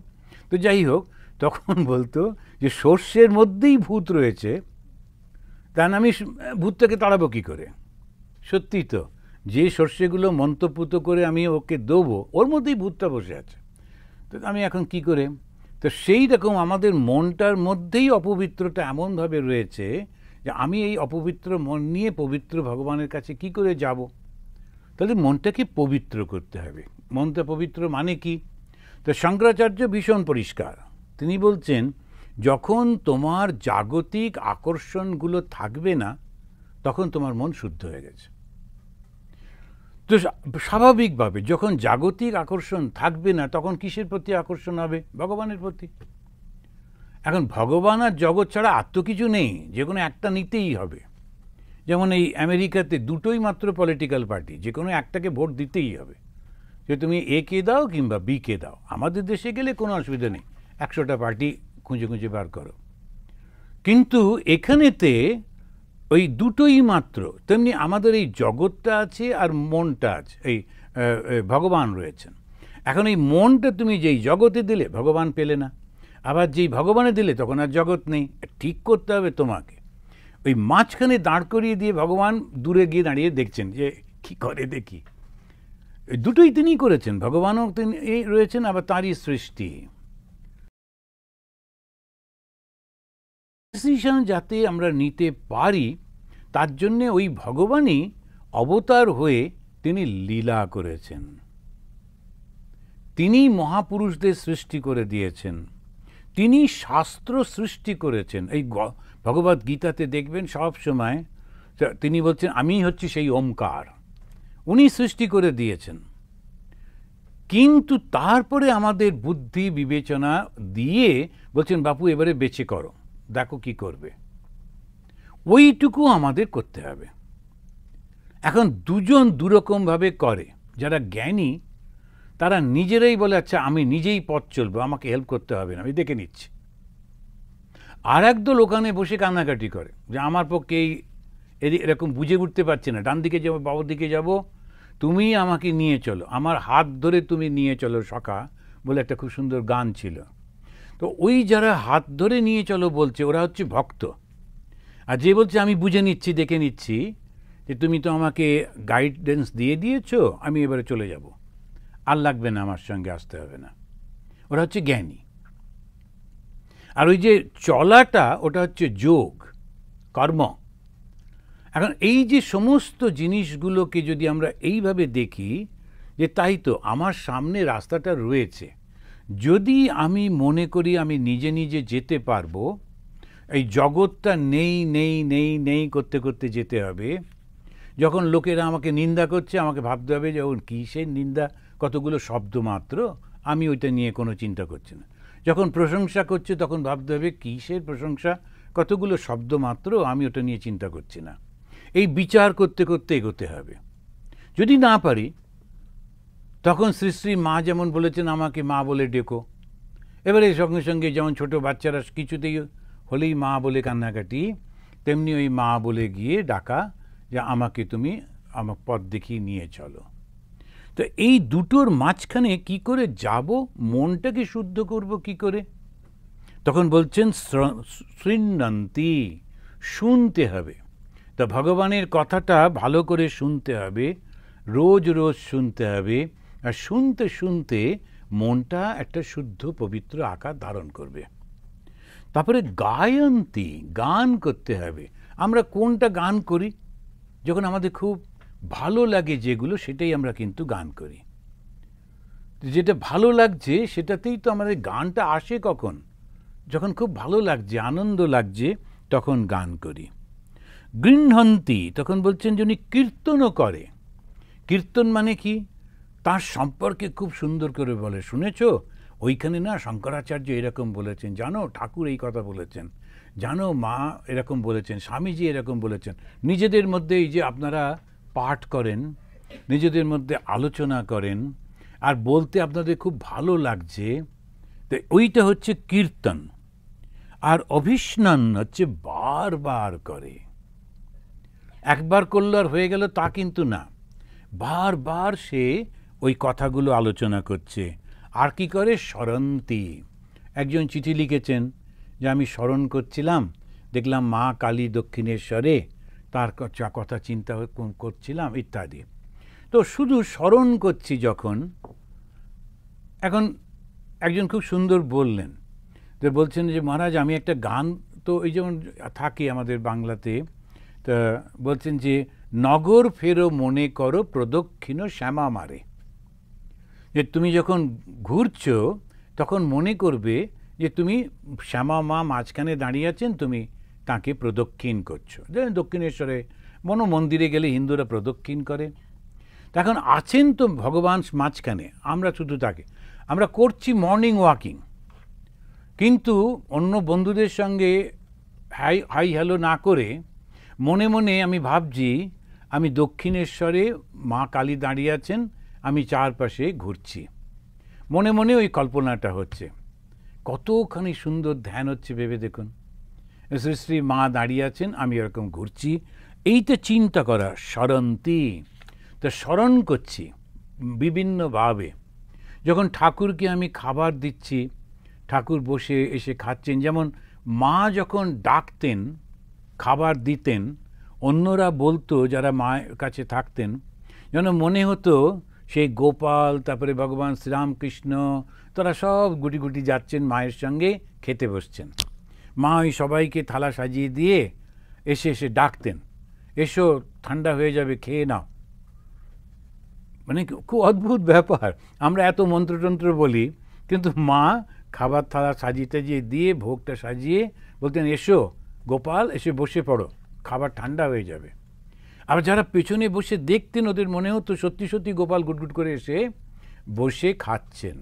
তো যাই হোক, তখন বলতো যে সর্ষের মধ্যেই ভূত রয়েছে, তা আমি ভূতটাকে তাড়াবো কী করে? সত্যি তো, যে সর্ষেগুলো মন্ত্রপুত করে আমি ওকে দেবো, ওর মধ্যেই ভূতটা বসে আছে, তো আমি এখন কি করে? তো সেই রকম আমাদের মনটার মধ্যেই অপবিত্রতা এমনভাবে রয়েছে যে আমি এই অপবিত্র মন নিয়ে পবিত্র ভগবানের কাছে কি করে যাব? তাহলে মনটাকে পবিত্র করতে হবে। মনটা পবিত্র মানে কি? তো শঙ্করাচার্য ভীষণ পরিষ্কার, তিনি বলছেন যখন তোমার জাগতিক আকর্ষণগুলো থাকবে না, তখন তোমার মন শুদ্ধ হয়ে গেছে। তো স্বাভাবিকভাবে যখন জাগতিক আকর্ষণ থাকবে না, তখন কিসের প্রতি আকর্ষণ হবে? ভগবানের প্রতি। এখন ভগবান আর জগৎ ছাড়া আর তো কিছু নেই, যে কোনো একটা নিতেই হবে। যেমন এই আমেরিকাতে দুটোই মাত্র পলিটিক্যাল পার্টি, যে কোনো একটাকে ভোট দিতেই হবে, যে তুমি এ কে দাও কিংবা বি কে দাও। আমাদের দেশে গেলে কোনো অসুবিধা নেই, 100টা পার্টি খুঁজে খুঁজে বার করো। কিন্তু এখানেতে ওই দুটোই মাত্র। তেমনি আমাদের এই জগৎটা আছে আর মনটা আছে, এই ভগবান রয়েছেন। এখন এই মনটা তুমি যেই জগতে দিলে ভগবান পেলে না, আবার যেই ভগবানে দিলে তখন আর জগৎ নেই। ঠিক করতে হবে তোমাকে। ওই মাঝখানে দাঁড় করিয়ে দিয়ে ভগবান দূরে গিয়ে দাঁড়িয়ে দেখছেন যে কি করে দেখি। দুটোই তিনিই করেছেন, ভগবানও তিনি রয়েছেন, আবার তাঁরই সৃষ্টি। ডিসিশন যাতে আমরা নিতে পারি তার জন্যে ওই ভগবানই অবতার হয়ে তিনি লীলা করেছেন। তিনি মহাপুরুষদের সৃষ্টি করে দিয়েছেন, তিনি শাস্ত্র সৃষ্টি করেছেন। এই ভগবদ গীতাতে দেখবেন সব সময় তিনি বলছেন আমি হচ্ছি সেই ওমকার, উনি সৃষ্টি করে দিয়েছেন। কিন্তু তারপরে আমাদের বুদ্ধি বিবেচনা দিয়ে বলছেন বাপু এবারে বেঁচে করো, দেখো কি করবে। ওইটুকু আমাদের করতে হবে। এখন দুজন দুরকমভাবে করে। যারা জ্ঞানী তারা নিজেরাই বলে আচ্ছা আমি নিজেই পথ চলবো, আমাকে হেল্প করতে হবে না, আমি দেখে নিচ্ছি। আর একদল ওখানে বসে কান্নাকাটি করে যে আমার পক্ষে এই এরকম বুঝে উঠতে পারছি না, ডান দিকে যাবো বাবার দিকে যাব, তুমি আমাকে নিয়ে চলো, আমার হাত ধরে তুমি নিয়ে চলো সখা বলে একটা খুব সুন্দর গান ছিল। তো ওই যারা হাত ধরে নিয়ে চলো বলছে ওরা হচ্ছে ভক্ত, আর যে বলছে আমি বুঝে নিচ্ছি দেখে নিচ্ছি যে তুমি তো আমাকে গাইডেন্স দিয়ে দিয়েছো, আমি এবারে চলে যাব, আর লাগবে না, আমার সঙ্গে আসতে হবে না, ওরা হচ্ছে জ্ঞানী। আর ওই যে চলাটা ওটা হচ্ছে যোগ কর্ম। এখন এই যে সমস্ত জিনিসগুলোকে যদি আমরা এইভাবে দেখি যে তাই তো আমার সামনে রাস্তাটা রয়েছে, যদি আমি মনে করি আমি নিজে নিজে যেতে পারবো, এই জগৎটা নেই নেই নেই নেই করতে করতে যেতে হবে। যখন লোকেরা আমাকে নিন্দা করছে আমাকে ভাবতে হবে যে কিসের নিন্দা, কতগুলো শব্দ মাত্র, আমি ওইটা নিয়ে কোনো চিন্তা করছি না। যখন প্রশংসা করছে তখন ভাবতে হবে কিসের প্রশংসা, কতগুলো শব্দ মাত্র, আমি ওটা নিয়ে চিন্তা করছি না। এই বিচার করতে করতে এগোতে হবে। যদি না পারি তখন শ্রী শ্রী মা যেমন বলেছেন আমাকে মা বলে ডেকো। এবারে সঙ্গে সঙ্গে যেমন ছোট বাচ্চারা কিছুতেই হলেই মা বলে কান্নাকাটি, তেমনি ওই মা বলে গিয়ে ডাকা যে আমাকে তুমি আমার পথ দেখিয়ে নিয়ে চলো। তো এই দুটোর মাঝখানে কি করে যাব, মনটাকে শুদ্ধ করব কি করে? তখন বলছেন শৃণ্বন্তি, শুনতে হবে। তা ভগবানের কথাটা ভালো করে শুনতে হবে, রোজ রোজ শুনতে হবে, আর শুনতে শুনতে মনটা একটা শুদ্ধ পবিত্র আকার ধারণ করবে। তারপরে গায়ন্তী, গান করতে হবে। আমরা কোনটা গান করি? যখন আমাদের খুব ভালো লাগে যেগুলো, সেটাই আমরা কিন্তু গান করি। যেটা ভালো লাগছে সেটাতেই তো আমাদের গানটা আসে। কখন? যখন খুব ভালো লাগছে, আনন্দ লাগছে, তখন গান করি। গৃহন্তি, তখন বলছেন যিনি কীর্তনও করে। কীর্তন মানে কি? তার সম্পর্কে খুব সুন্দর করে বলে, শুনেছ ওইখানে না শঙ্করাচার্য এরকম বলেছেন, জানো ঠাকুর এই কথা বলেছেন, জানো মা এরকম বলেছেন, স্বামীজি এরকম বলেছেন। নিজেদের মধ্যে এই যে আপনারা পাঠ করেন, নিজেদের মধ্যে আলোচনা করেন, আর বলতে আপনাদের খুব ভালো লাগছে, তো ওইটা হচ্ছে কীর্তন। আর অভিস্নান হচ্ছে বারবার করে। একবার করল আর হয়ে গেল তা কিন্তু না, বারবার সে ওই কথাগুলো আলোচনা করছে। আর কি করে? স্মরন্তি। একজন চিঠি লিখেছেন যে আমি স্মরণ করছিলাম, দেখলাম মা কালী দক্ষিণেশ্বরে, তার কথা চিন্তা করছিলাম ইত্যাদি। তো শুধু স্মরণ করছি যখন। এখন একজন খুব সুন্দর বললেন, তো বলছেন যে মহারাজ আমি একটা গান, তো এই যেমন থাকে আমাদের বাংলাতে, তা বলছেন যে নগর ফেরো মনে করো প্রদক্ষিণ শ্যামা মারে। যে তুমি যখন ঘুরছো তখন মনে করবে যে তুমি শ্যামা মা মাঝখানে দাঁড়িয়ে আছেন, তুমি তাকে প্রদক্ষিণ করছো। যেমন দক্ষিণেশ্বরে মন্দিরে গেলে হিন্দুরা প্রদক্ষিণ করে, তখন আছেন তো ভগবান মাঝখানে, আমরা শুধু তাকে আমরা করছি মর্নিং ওয়াকিং, কিন্তু অন্য বন্ধুদের সঙ্গে হাই হ্যালো না করে মনে মনে আমি ভাবছি আমি দক্ষিণেশ্বরে মা কালী দাঁড়িয়ে আছেন, আমি চারপাশে ঘুরছি, মনে মনে ওই কল্পনাটা হচ্ছে। কতখানি সুন্দর ধ্যান হচ্ছে ভেবে দেখুন। শ্রী শ্রী মা দাঁড়িয়ে আছেন, আমি এরকম ঘুরছি, এইটা চিন্তা করা স্মরন্তি। তো স্মরণ করছি বিভিন্নভাবে। যখন ঠাকুরকে আমি খাবার দিচ্ছি, ঠাকুর বসে এসে খাচ্ছেন, যেমন মা যখন ডাকতেন খাবার দিতেন, অন্যরা বলতো যারা মায়ের কাছে থাকতেন, যেন মনে হতো সেই গোপাল, তারপরে ভগবান শ্রীরামকৃষ্ণ, তারা সব গুটি গুটি যাচ্ছেন মায়ের সঙ্গে খেতে বসছেন। মা ওই সবাইকে থালা সাজিয়ে দিয়ে এসে এসে ডাকতেন, এসো ঠান্ডা হয়ে যাবে, খেয়ে নাও। মানে খুব অদ্ভুত ব্যাপার। আমরা এত মন্ত্রতন্ত্র বলি, কিন্তু মা খাবার থালা সাজিয়ে টাজিয়ে দিয়ে ভোগটা সাজিয়ে বলতেন, এসো গোপাল, এসে বসে পড়ো, খাবার ঠান্ডা হয়ে যাবে। আবার যারা পেছনে বসে দেখতেন, ওদের মনে হতো সত্যি সত্যি গোপাল গুটগুট করে এসে বসে খাচ্ছেন।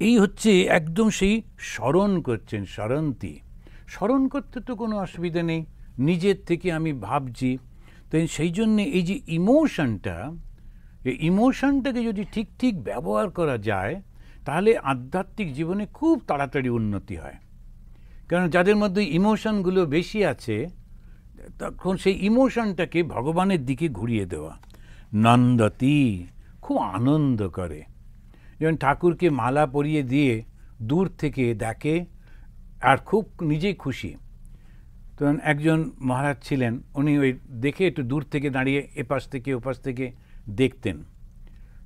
এই হচ্ছে একদম সেই স্মরণ করছেন, স্মরন্তি। স্মরণ করতে তো কোনো অসুবিধা নেই, নিজের থেকে আমি ভাবছি। তো সেই জন্যে এই যে ইমোশনটা, এই ইমোশনটাকে যদি ঠিক ঠিক ব্যবহার করা যায়, তাহলে আধ্যাত্মিক জীবনে খুব তাড়াতাড়ি উন্নতি হয়। কারণ যাদের মধ্যে ইমোশনগুলো বেশি আছে, তখন সেই ইমোশনটাকে ভগবানের দিকে ঘুরিয়ে দেওয়া। নন্দতি, খুব আনন্দ করে। যেমন ঠাকুরকে মালা পরিয়ে দিয়ে দূর থেকে দেখে আর খুব নিজেই খুশি। তখন একজন মহারাজ ছিলেন, উনি ওই দেখে একটু দূর থেকে দাঁড়িয়ে এপাশ থেকে ওপাশ থেকে দেখতেন।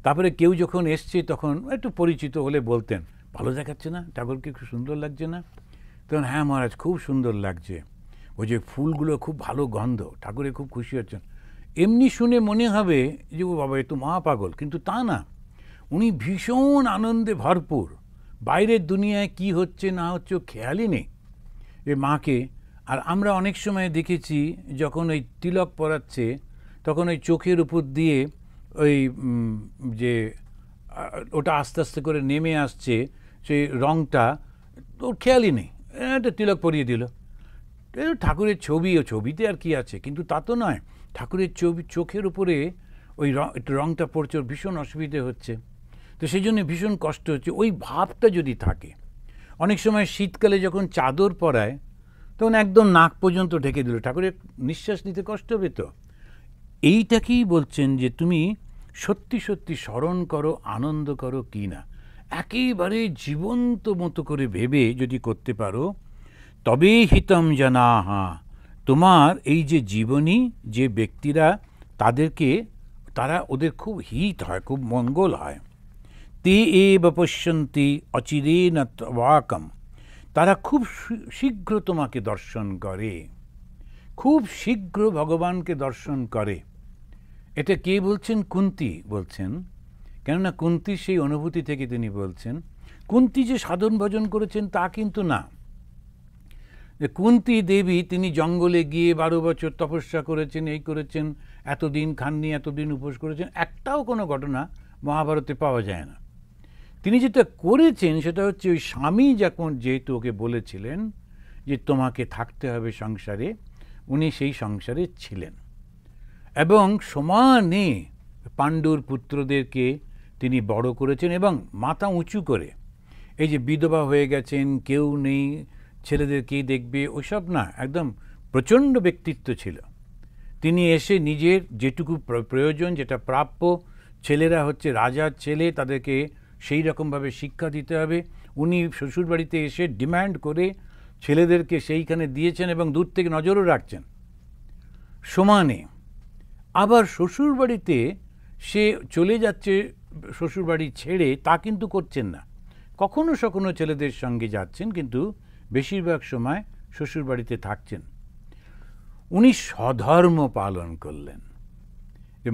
তারপরে কেউ যখন এসছে তখন একটু পরিচিত হলে বলতেন, ভালো দেখাচ্ছে না ঠাকুরকে, খুব সুন্দর লাগছে না? তখন হ্যাঁ মহারাজ, খুব সুন্দর লাগছে, ওই যে ফুলগুলো খুব ভালো গন্ধ, ঠাকুরে খুব খুশি হচ্ছেন। এমনি শুনে মনে হবে যে ও বাবা, এ তো মহাপাগল, কিন্তু তা না, উনি ভীষণ আনন্দে ভরপুর। বাইরের দুনিয়ায় কি হচ্ছে না হচ্ছে খেয়ালই নেই এ মাকে। আর আমরা অনেক সময় দেখেছি, যখন ওই তিলক পরাচ্ছে, তখন ওই চোখের উপর দিয়ে ওই যে ওটা আস্তে আস্তে করে নেমে আসছে, সেই রঙটা ওর খেয়ালই নেই, এটা তিলক পরিয়ে দিল। ঠাকুরের ছবি, ও ছবিতে আর কি আছে, কিন্তু তা তো নয়। ঠাকুরের ছবি চোখের উপরে ওই রঙটা পড়ছে, ওর ভীষণ অসুবিধে হচ্ছে। তো সেই জন্য ভীষণ কষ্ট হচ্ছে। ওই ভাবটা যদি থাকে, অনেক সময় শীতকালে যখন চাদর পরায়, তখন একদম নাক পর্যন্ত ঢেকে দিল, ঠাকুরের নিঃশ্বাস নিতে কষ্ট হবে। তো এইটাকেই বলছেন যে তুমি সত্যি সত্যি স্মরণ করো, আনন্দ করো কি না, একেবারে জীবন্ত মতো করে ভেবে যদি করতে পারো, তবে হিতম জানাহা, তোমার এই যে জীবনী, যে ব্যক্তিরা তাদেরকে, তারা ওদের খুব হিত হয়, খুব মঙ্গল হয়। তে এব পশ্যন্তি অচিরেন তবাকম, তারা খুব শীঘ্র তোমাকে দর্শন করে, খুব শীঘ্র ভগবানকে দর্শন করে। এটা কে বলছেন? কুন্তী বলছেন। কেননা কুন্তীর সেই অনুভূতি থেকে তিনি বলছেন। কুন্তী যে সাধন ভজন করেছেন তা কিন্তু না। কুন্তী দেবী, তিনি জঙ্গলে গিয়ে 12 বছর তপস্যা করেছেন, এই করেছেন, এতদিন খাননি, এতদিন উপোস করেছেন, একটাও কোনো ঘটনা মহাভারতে পাওয়া যায় না। তিনি যেটা করেছেন সেটা হচ্ছে, ওই স্বামী যখন যেহেতু ওকে বলেছিলেন যে তোমাকে থাকতে হবে সংসারে, উনি সেই সংসারে ছিলেন এবং সমানে পাণ্ডুর পুত্রদেরকে তিনি বড় করেছেন এবং মাথা উঁচু করে। এই যে বিধবা হয়ে গেছেন, কেউ নেই, ছেলেদের কে দেখবে, ওসব না, একদম প্রচণ্ড ব্যক্তিত্ব ছিল। তিনি এসে নিজের যেটুকু প্রয়োজন, যেটা প্রাপ্য, ছেলেরা হচ্ছে রাজার ছেলে, তাদেরকে সেই রকমভাবে শিক্ষা দিতে হবে, উনি শ্বশুরবাড়িতে এসে ডিম্যান্ড করে ছেলেদেরকে সেইখানে দিয়েছেন এবং দূর থেকে নজরও রাখছেন সমানে। আবার শ্বশুরবাড়িতে সে চলে যাচ্ছে, শ্বশুরবাড়ি ছেড়ে, তা কিন্তু করছেন না। কখনো কখনো ছেলেদের সঙ্গে যাচ্ছেন, কিন্তু বেশিরভাগ সময় শ্বশুরবাড়িতে থাকছেন। উনি স্বধর্ম পালন করলেন,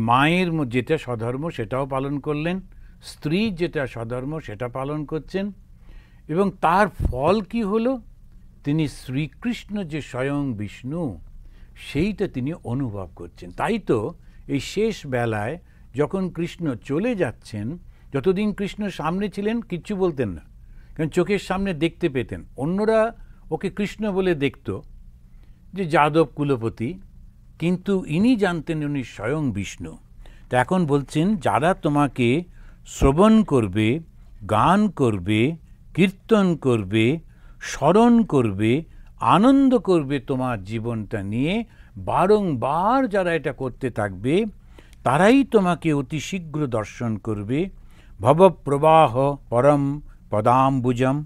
মায়ের যেটা স্বধর্ম সেটাও পালন করলেন, স্ত্রীর যেটা স্বধর্ম সেটা পালন করছেন। এবং তার ফল কি হলো? তিনি শ্রীকৃষ্ণ যে স্বয়ং বিষ্ণু, সেইটা তিনি অনুভব করছেন। তাই তো এই শেষ বেলায় যখন কৃষ্ণ চলে যাচ্ছেন, যতদিন কৃষ্ণ সামনে ছিলেন কিচ্ছু বলতেন না, কারণ চোখের সামনে দেখতে পেতেন। অন্যরা ওকে কৃষ্ণ বলে দেখত, যে যাদব কুলপতি, কিন্তু ইনি জানতেন উনি স্বয়ং বিষ্ণু। তো এখন বলছেন, যারা তোমাকে শ্রবণ করবে, গান করবে, কীর্তন করবে, স্মরণ করবে, আনন্দ করবে তোমার জীবনটা নিয়ে। বারংবার যারা এটা করতে থাকবে তারাই তোমাকে অতি শীঘ্র দর্শন করবে। ভবপ্রবাহ পরম পদাম্বুজম,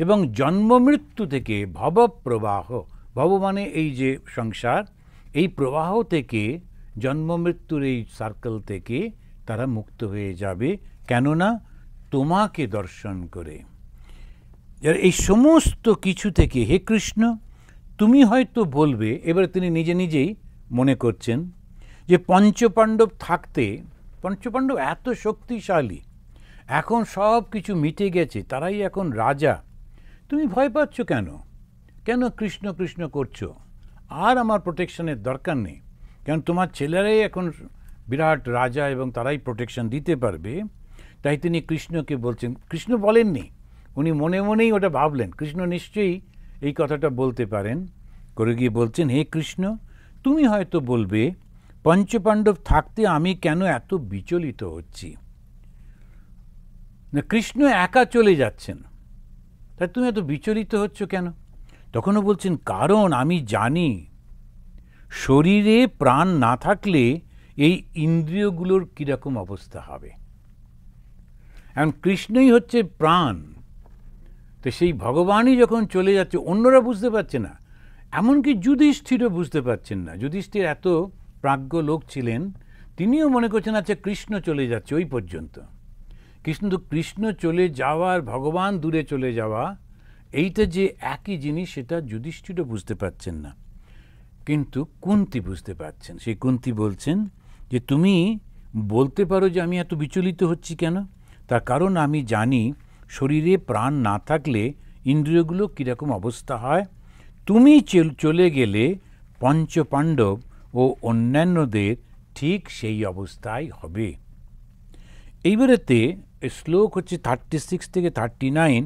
এবং জন্ম মৃত্যু থেকে ভবপ্রবাহ, ভব মানে এই যে সংসার, এই প্রবাহ থেকে, জন্ম মৃত্যুর এই সার্কেল থেকে তারা মুক্ত হয়ে যাবে। কেননা তোমাকে দর্শন করে। এই সমস্ত কিছু থেকে হে কৃষ্ণ তুমি হয়তো বলবে, এবার তিনি নিজে নিজেই মনে করছেন যে পঞ্চপাণ্ডব থাকতে, পঞ্চপাণ্ডব এত শক্তিশালী, এখন সব কিছু মিটে গেছে, তারাই এখন রাজা, তুমি ভয় পাচ্ছ কেন? কেন কৃষ্ণ কৃষ্ণ করছো? আর আমার প্রোটেকশনের দরকার নেই, কারণ তোমার ছেলেরাই এখন বিরাট রাজা এবং তারাই প্রোটেকশন দিতে পারবে। তাই তিনি কৃষ্ণকে বলছেন, কৃষ্ণ বলেননি, উনি মনে মনেই ওটা ভাবলেন, কৃষ্ণ নিশ্চয়ই এই কথাটা বলতে পারেন, করে গিয়ে বলছেন হে কৃষ্ণ তুমি হয়তো বলবে পঞ্চপাণ্ডব থাকতে আমি কেন এত বিচলিত হচ্ছি। না, কৃষ্ণ একা চলে যাচ্ছেন, তাই তুমি এত বিচলিত হচ্ছ কেন? তখনও বলছেন কারণ আমি জানি শরীরে প্রাণ না থাকলে এই ইন্দ্রিয়গুলোর কীরকম অবস্থা হবে। এখন কৃষ্ণই হচ্ছে প্রাণ, তো সেই ভগবানই যখন চলে যাচ্ছে অন্যরা বুঝতে পারছে না, এমনকি যুধিষ্ঠিরও বুঝতে পারছেন না। যুধিষ্ঠির এত প্রাজ্ঞ লোক ছিলেন, তিনিও মনে করছেন আচ্ছা কৃষ্ণ চলে যাচ্ছে ওই পর্যন্ত। কিন্তু কৃষ্ণ চলে যাওয়ার, ভগবান দূরে চলে যাওয়া, এইটা যে একই জিনিস সেটা যুধিষ্ঠিরও বুঝতে পারছেন না, কিন্তু কুন্তী বুঝতে পারছেন। সেই কুন্তী বলছেন যে তুমি বলতে পারো যে আমি এত বিচলিত হচ্ছি কেন, তার কারণ আমি জানি শরীরে প্রাণ না থাকলে ইন্দ্রিয়গুলো কীরকম অবস্থা হয়। তুমি চলে গেলে পঞ্চপাণ্ডব ও অন্যান্যদের ঠিক সেই অবস্থায় হবে। এইবারেতে শ্লোক হচ্ছে 36 থেকে 39,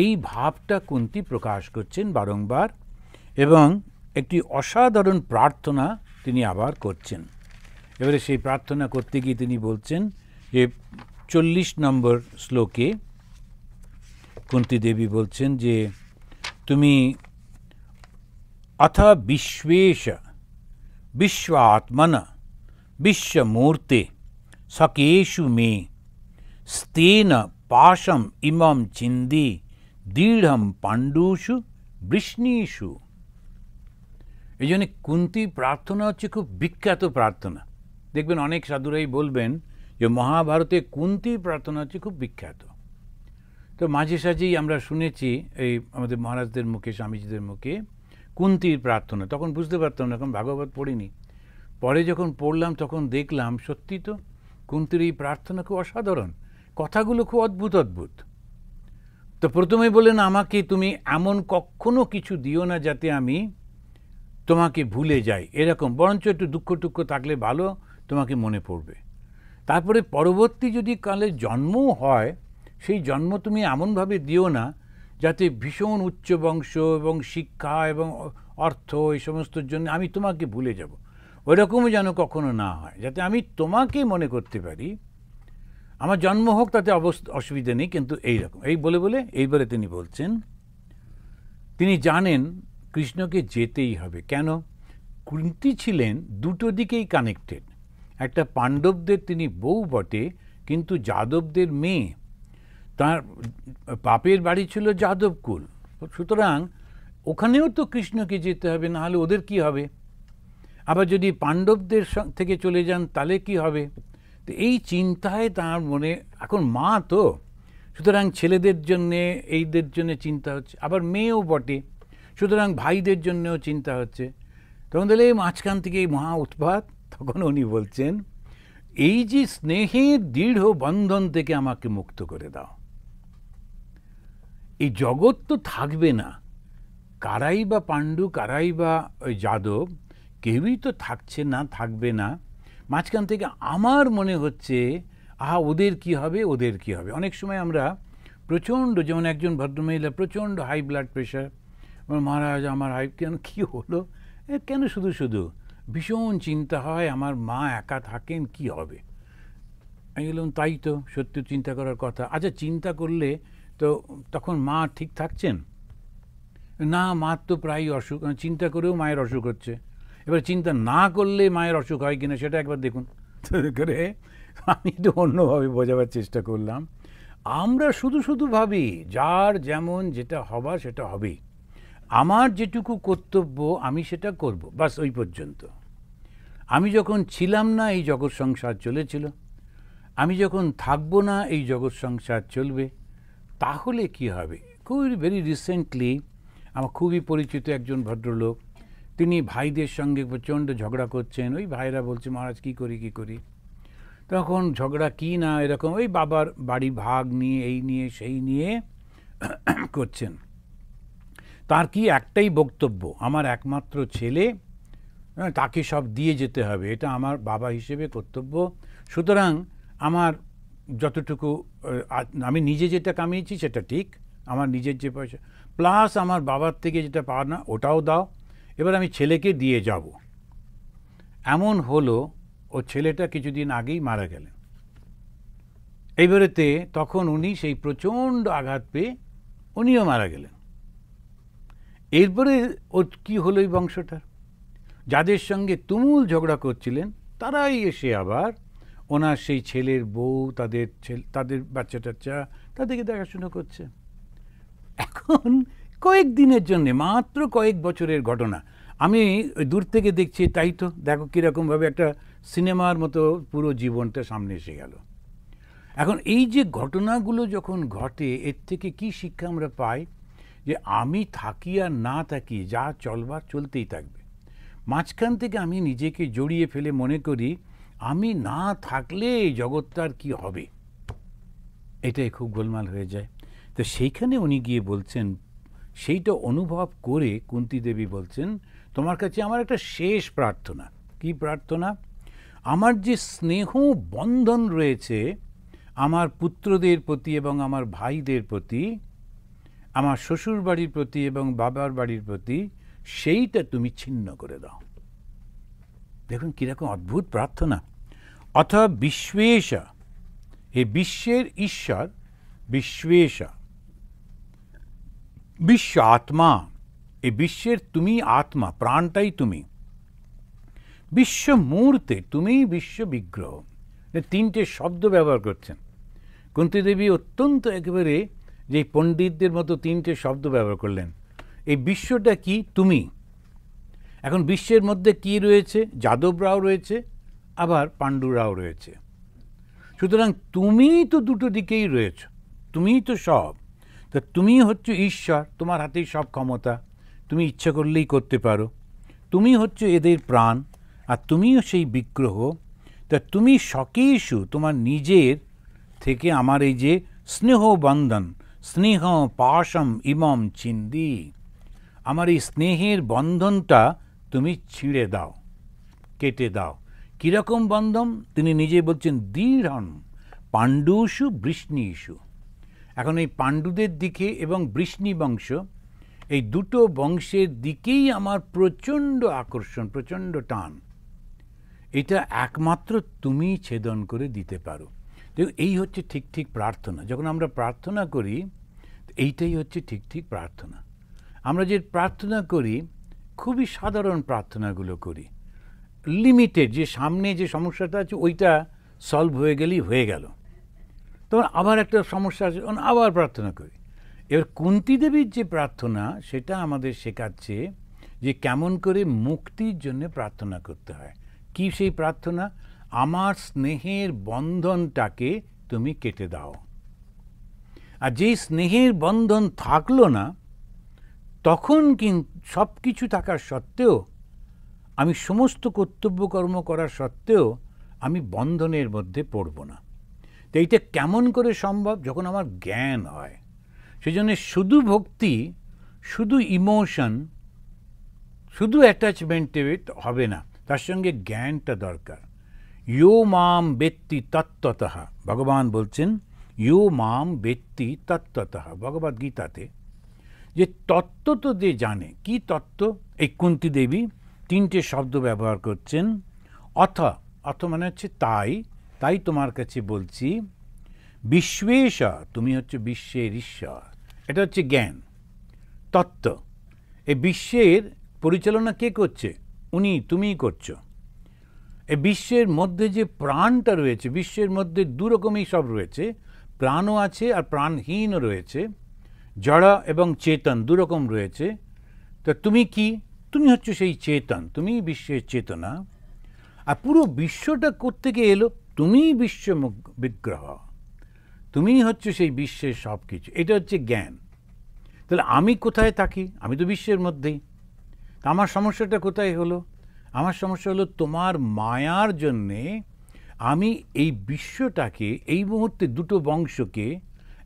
এই ভাবটা কুন্তী প্রকাশ করছেন বারংবার, এবং একটি অসাধারণ প্রার্থনা তিনি আবার করছেন। এবারে সেই প্রার্থনা করতে গিয়ে তিনি বলছেন যে 40 নম্বর শ্লোকে কুন্তী দেবী বলছেন যে তুমি अथ विश्वेश विश्वात्मन विश्वमूर्ते सकेषु मे स्तेन पाशम इमं चिन्दी दृढ़म पाण्डुषु বৃষ্ণীষু। এই জন্য কুন্তির প্রার্থনা হচ্ছে খুব বিখ্যাত প্রার্থনা। দেখবেন অনেক সাধুরাই বলবেন যে মহাভারতে কুন্তির প্রার্থনা হচ্ছে খুব বিখ্যাত। তো মাঝে সাঝেই আমরা শুনেছি এই আমাদের মহারাজদের মুখে, স্বামীজিদের মুখে কুন্তির প্রার্থনা, তখন বুঝতে পারতাম না, এখন ভাগবত পড়িনি। পরে যখন পড়লাম তখন দেখলাম সত্যি তো কুন্তির এই প্রার্থনা খুব অসাধারণ, কথাগুলো খুব অদ্ভুত অদ্ভুত। তো প্রথমেই বললেন আমাকে তুমি এমন কখনো কিছু দিও না যাতে আমি তোমাকে ভুলে যাই, এরকম, বরঞ্চ একটু দুঃখ টুক্ষ থাকলে ভালো, তোমাকে মনে পড়বে। তারপরে পরবর্তী যদি কালে জন্মও হয়, সেই জন্ম তুমি এমনভাবে দিও না যাতে ভীষণ উচ্চ বংশ এবং শিক্ষা এবং অর্থ এই সমস্তর জন্য আমি তোমাকে ভুলে যাব, ওইরকমও যেন কখনো না হয়, যাতে আমি তোমাকে মনে করতে পারি। আমার জন্ম হোক তাতে অসুবিধা নেই, কিন্তু এইরকম, এই বলে বলে এইবারে তিনি বলছেন তিনি জানেন কৃষ্ণকে যেতেই হবে। কেন? কুন্তী ছিলেন দুটো দিকেই কানেক্টেড, একটা পাণ্ডবদের তিনি বউ বটে, কিন্তু যাদবদের মেয়ে, তার বাপের বাড়ি ছিল যাদবকুল, সুতরাং ওখানেও তো কৃষ্ণকে যেতে হবে, না হলে ওদের কি হবে? আবার যদি পাণ্ডবদের থেকে চলে যান তাহলে কি হবে? তো এই চিন্তায় তার মনে, এখন মা তো, সুতরাং ছেলেদের জন্যে এইদের জন্য চিন্তা হচ্ছে, আবার মেয়েও বটে, সুতরাং ভাইদের জন্যও চিন্তা হচ্ছে। তখন তাহলে এই মাঝখান থেকে এই মহা উৎপাত। তখন উনি বলছেন এই যে স্নেহের দৃঢ় বন্ধন থেকে আমাকে মুক্ত করে দাও। এই জগৎ তো থাকবে না, কারাই বা পাণ্ডু, কারাই বা ওই যাদব, কেউই তো থাকছে না, থাকবে না। মাঝখান থেকে আমার মনে হচ্ছে আহা ওদের কি হবে, ওদের কি হবে। অনেক সময় আমরা প্রচণ্ড, যেমন একজন ভদ্রমহিলা প্রচণ্ড হাই ব্লাড প্রেশার, মহারাজ আমার হাই, কেন কী হলো, কেন শুধু শুধু ভীষণ চিন্তা হয়, আমার মা একা থাকেন, কি হবে। আমি বললাম তাই তো, সত্যি চিন্তা করার কথা। আচ্ছা চিন্তা করলে তো তখন মা ঠিক থাকছেন? না, মার তো প্রায় অসুখ, চিন্তা করেও মায়ের অসুখ হচ্ছে, এবার চিন্তা না করলে মায়ের অসুখ হয় কিনা সেটা একবার দেখুন। করে আমি তো অন্যভাবে বোঝাবার চেষ্টা করলাম। আমরা শুধু শুধু ভাবি যার যেমন যেটা হবার সেটা হবেই, আমার যেটুকু কর্তব্য আমি সেটা করব, বাস ওই পর্যন্ত। আমি যখন ছিলাম না এই জগৎ সংসার চলেছিল, আমি যখন থাকবো না এই জগৎ সংসার চলবে। তাহলে কি হবে? খুবই ভেরি রিসেন্টলি আমার খুবই পরিচিত একজন ভদ্রলোক, তিনি ভাইদের সঙ্গে প্রচণ্ড ঝগড়া করছেন। ওই ভাইরা বলছে, মহারাজ কী করি কী করি। তখন ঝগড়া কি না এরকম ওই বাবার বাড়ি ভাগ নিয়ে এই নিয়ে সেই নিয়ে করছেন। তার কি একটাই বক্তব্য, আমার একমাত্র ছেলে, তাকে সব দিয়ে যেতে হবে, এটা আমার বাবা হিসেবে কর্তব্য। সুতরাং আমার যতটুকু আমি নিজে যেটা কামিয়েছি সেটা ঠিক, আমার নিজের যে পয়সা প্লাস আমার বাবার থেকে যেটা পাওয়া না ওটাও দাও, এবার আমি ছেলেকে দিয়ে যাব। এমন হলো ও ছেলেটা কিছুদিন আগেই মারা গেলেন। এইবারেতে তখন উনি সেই প্রচণ্ড আঘাত পেয়ে উনিও মারা গেলেন। এরপরে ওর কী হলো এই বংশটার? যাদের সঙ্গে তুমুল ঝগড়া করছিলেন তারাই এসে আবার ওনার সেই ছেলের বউ, তাদের বাচ্চা টাচ্চা, তাদেরকে দেখাশুনো করছে। এখন কয়েকদিনের জন্যে, মাত্র কয়েক বছরের ঘটনা, আমি দূর থেকে দেখছি, তাই তো দেখো কীরকমভাবে একটা সিনেমার মতো পুরো জীবনটা সামনে এসে গেল। এখন এই যে ঘটনাগুলো যখন ঘটে, এর থেকে কি শিক্ষা আমরা পাই? যে আমি থাকি আর না থাকি, যা চলবার চলতেই থাকবে। মাঝখান থেকে আমি নিজেকে জড়িয়ে ফেলে মনে করি আমি না থাকলে এই জগৎটার কি হবে, এটাই খুব গোলমাল হয়ে যায়। তো সেইখানে উনি গিয়ে বলছেন, সেইটা অনুভব করে কুন্তী দেবী বলছেন, তোমার কাছে আমার একটা শেষ প্রার্থনা। কি প্রার্থনা? আমার যে স্নেহ বন্ধন রয়েছে আমার পুত্রদের প্রতি এবং আমার ভাইদের প্রতি, আমার শ্বশুর বাড়ির প্রতি এবং বাবার বাড়ির প্রতি, সেইটা তুমি ছিন্ন করে দাও। দেখুন কীরকম অদ্ভুত প্রার্থনা। অথবা বিশ্বেশা, হে বিশ্বের ঈশ্বর, বিশ্বেশা, বিশ্ব আত্মা, এই বিশ্বের তুমি আত্মা, প্রাণটাই তুমি। বিশ্ব মূর্তে, তুমি বিশ্ব বিগ্রহ। তিনটে শব্দ ব্যবহার করছেন কুন্তী দেবী, অত্যন্ত একেবারে যে পণ্ডিতদের মতো তিনটে শব্দ ব্যবহার করলেন। এই বিশ্বটা কি? তুমি। এখন বিশ্বের মধ্যে কি রয়েছে? যাদবরাও রয়েছে, আবার পাণ্ডুরাও রয়েছে। সুতরাং তুমিই তো দুটো দিকেই রয়েছ, তুমিই তো সব। তা তুমি হচ্ছে ঈশ্বর, তোমার হাতেই সব ক্ষমতা, তুমি ইচ্ছা করলেই করতে পারো। তুমি হচ্ছে এদের প্রাণ, আর তুমিও সেই বিগ্রহ। তা তুমি স্বকেষু, তোমার নিজের থেকে আমার এই যে স্নেহ বন্ধন, স্নেহ পাশম ইমম ছিন্দি, আমার এই স্নেহের বন্ধনটা তুমি ছিঁড়ে দাও, কেটে দাও। কীরকম বন্ধন? তিনি নিজে বলছেন, দৃঢ়ম পাণ্ডুষু বৃষ্ণীষু। এখন এই পাণ্ডুদের দিকে এবং বৃষ্ণী বংশ, এই দুটো বংশের দিকেই আমার প্রচণ্ড আকর্ষণ, প্রচণ্ড টান। এটা একমাত্র তুমি ছেদন করে দিতে পারো। এই হচ্ছে ঠিক ঠিক প্রার্থনা। যখন আমরা প্রার্থনা করি, এইটাই হচ্ছে ঠিক ঠিক প্রার্থনা। আমরা যে প্রার্থনা করি, খুবই সাধারণ প্রার্থনাগুলো করি, লিমিটেড, যে সামনে যে সমস্যাটা আছে ওইটা সলভ হয়ে গেলেই হয়ে গেল। তখন আবার একটা সমস্যা আছে, আবার প্রার্থনা করি। এবার কুন্তী দেবীর যে প্রার্থনা, সেটা আমাদের শেখাচ্ছে যে কেমন করে মুক্তির জন্য প্রার্থনা করতে হয়। কি সেই প্রার্থনা? আমার স্নেহের বন্ধনটাকে তুমি কেটে দাও। আর যেই স্নেহের বন্ধন থাকলো না, তখন কিন্তু সব কিছু থাকার সত্ত্বেও, আমি সমস্ত কর্তব্যকর্ম করার সত্ত্বেও আমি বন্ধনের মধ্যে পড়ব না। তো এইটা কেমন করে সম্ভব? যখন আমার জ্ঞান হয়। সেই জন্য শুধু ভক্তি, শুধু ইমোশন, শুধু অ্যাটাচমেন্টে হবে না, তার সঙ্গে জ্ঞানটা দরকার। ইয়ো মাম বেত্তি তত্ত্বতঃ, ভগবান বলছেন ইয়ো মাম বেত্তি তত্ত্বতঃ ভগবদ গীতাতে, যে তত্ত্ব তো যে জানে। কি তত্ত্ব? এই কুন্তী দেবী তিনটে শব্দ ব্যবহার করছেন। অথ মানে হচ্ছে তাই, তাই তোমার কাছে বলছি। বিশ্বেশা, তুমি হচ্ছে বিশ্বের ঈশ্বর, এটা হচ্ছে জ্ঞান, তত্ত্ব। এই বিশ্বের পরিচালনা কে করছে? উনি, তুমিই করছো। এই বিশ্বের মধ্যে যে প্রাণটা রয়েছে, বিশ্বের মধ্যে দুরকমই সব রয়েছে, প্রাণও আছে আর প্রাণহীনও রয়েছে, জড় এবং চেতন দুরকম রয়েছে। তো তুমি কি? তুমি হচ্ছে সেই চেতন, তুমিই বিশ্বের চেতনা। আর পুরো বিশ্বটা কোত্থেকে এলো? তুমিই বিশ্ব বিগ্রহ, তুমিই হচ্ছে সেই বিশ্বের সব কিছু। এটা হচ্ছে জ্ঞান। তাহলে আমি কোথায় থাকি? আমি তো বিশ্বের মধ্যেই। তা আমার সমস্যাটা কোথায় হলো? আমার সমস্যা হলো তোমার মায়ার জন্যে আমি এই বিশ্বটাকে, এই মুহূর্তে দুটো বংশকে,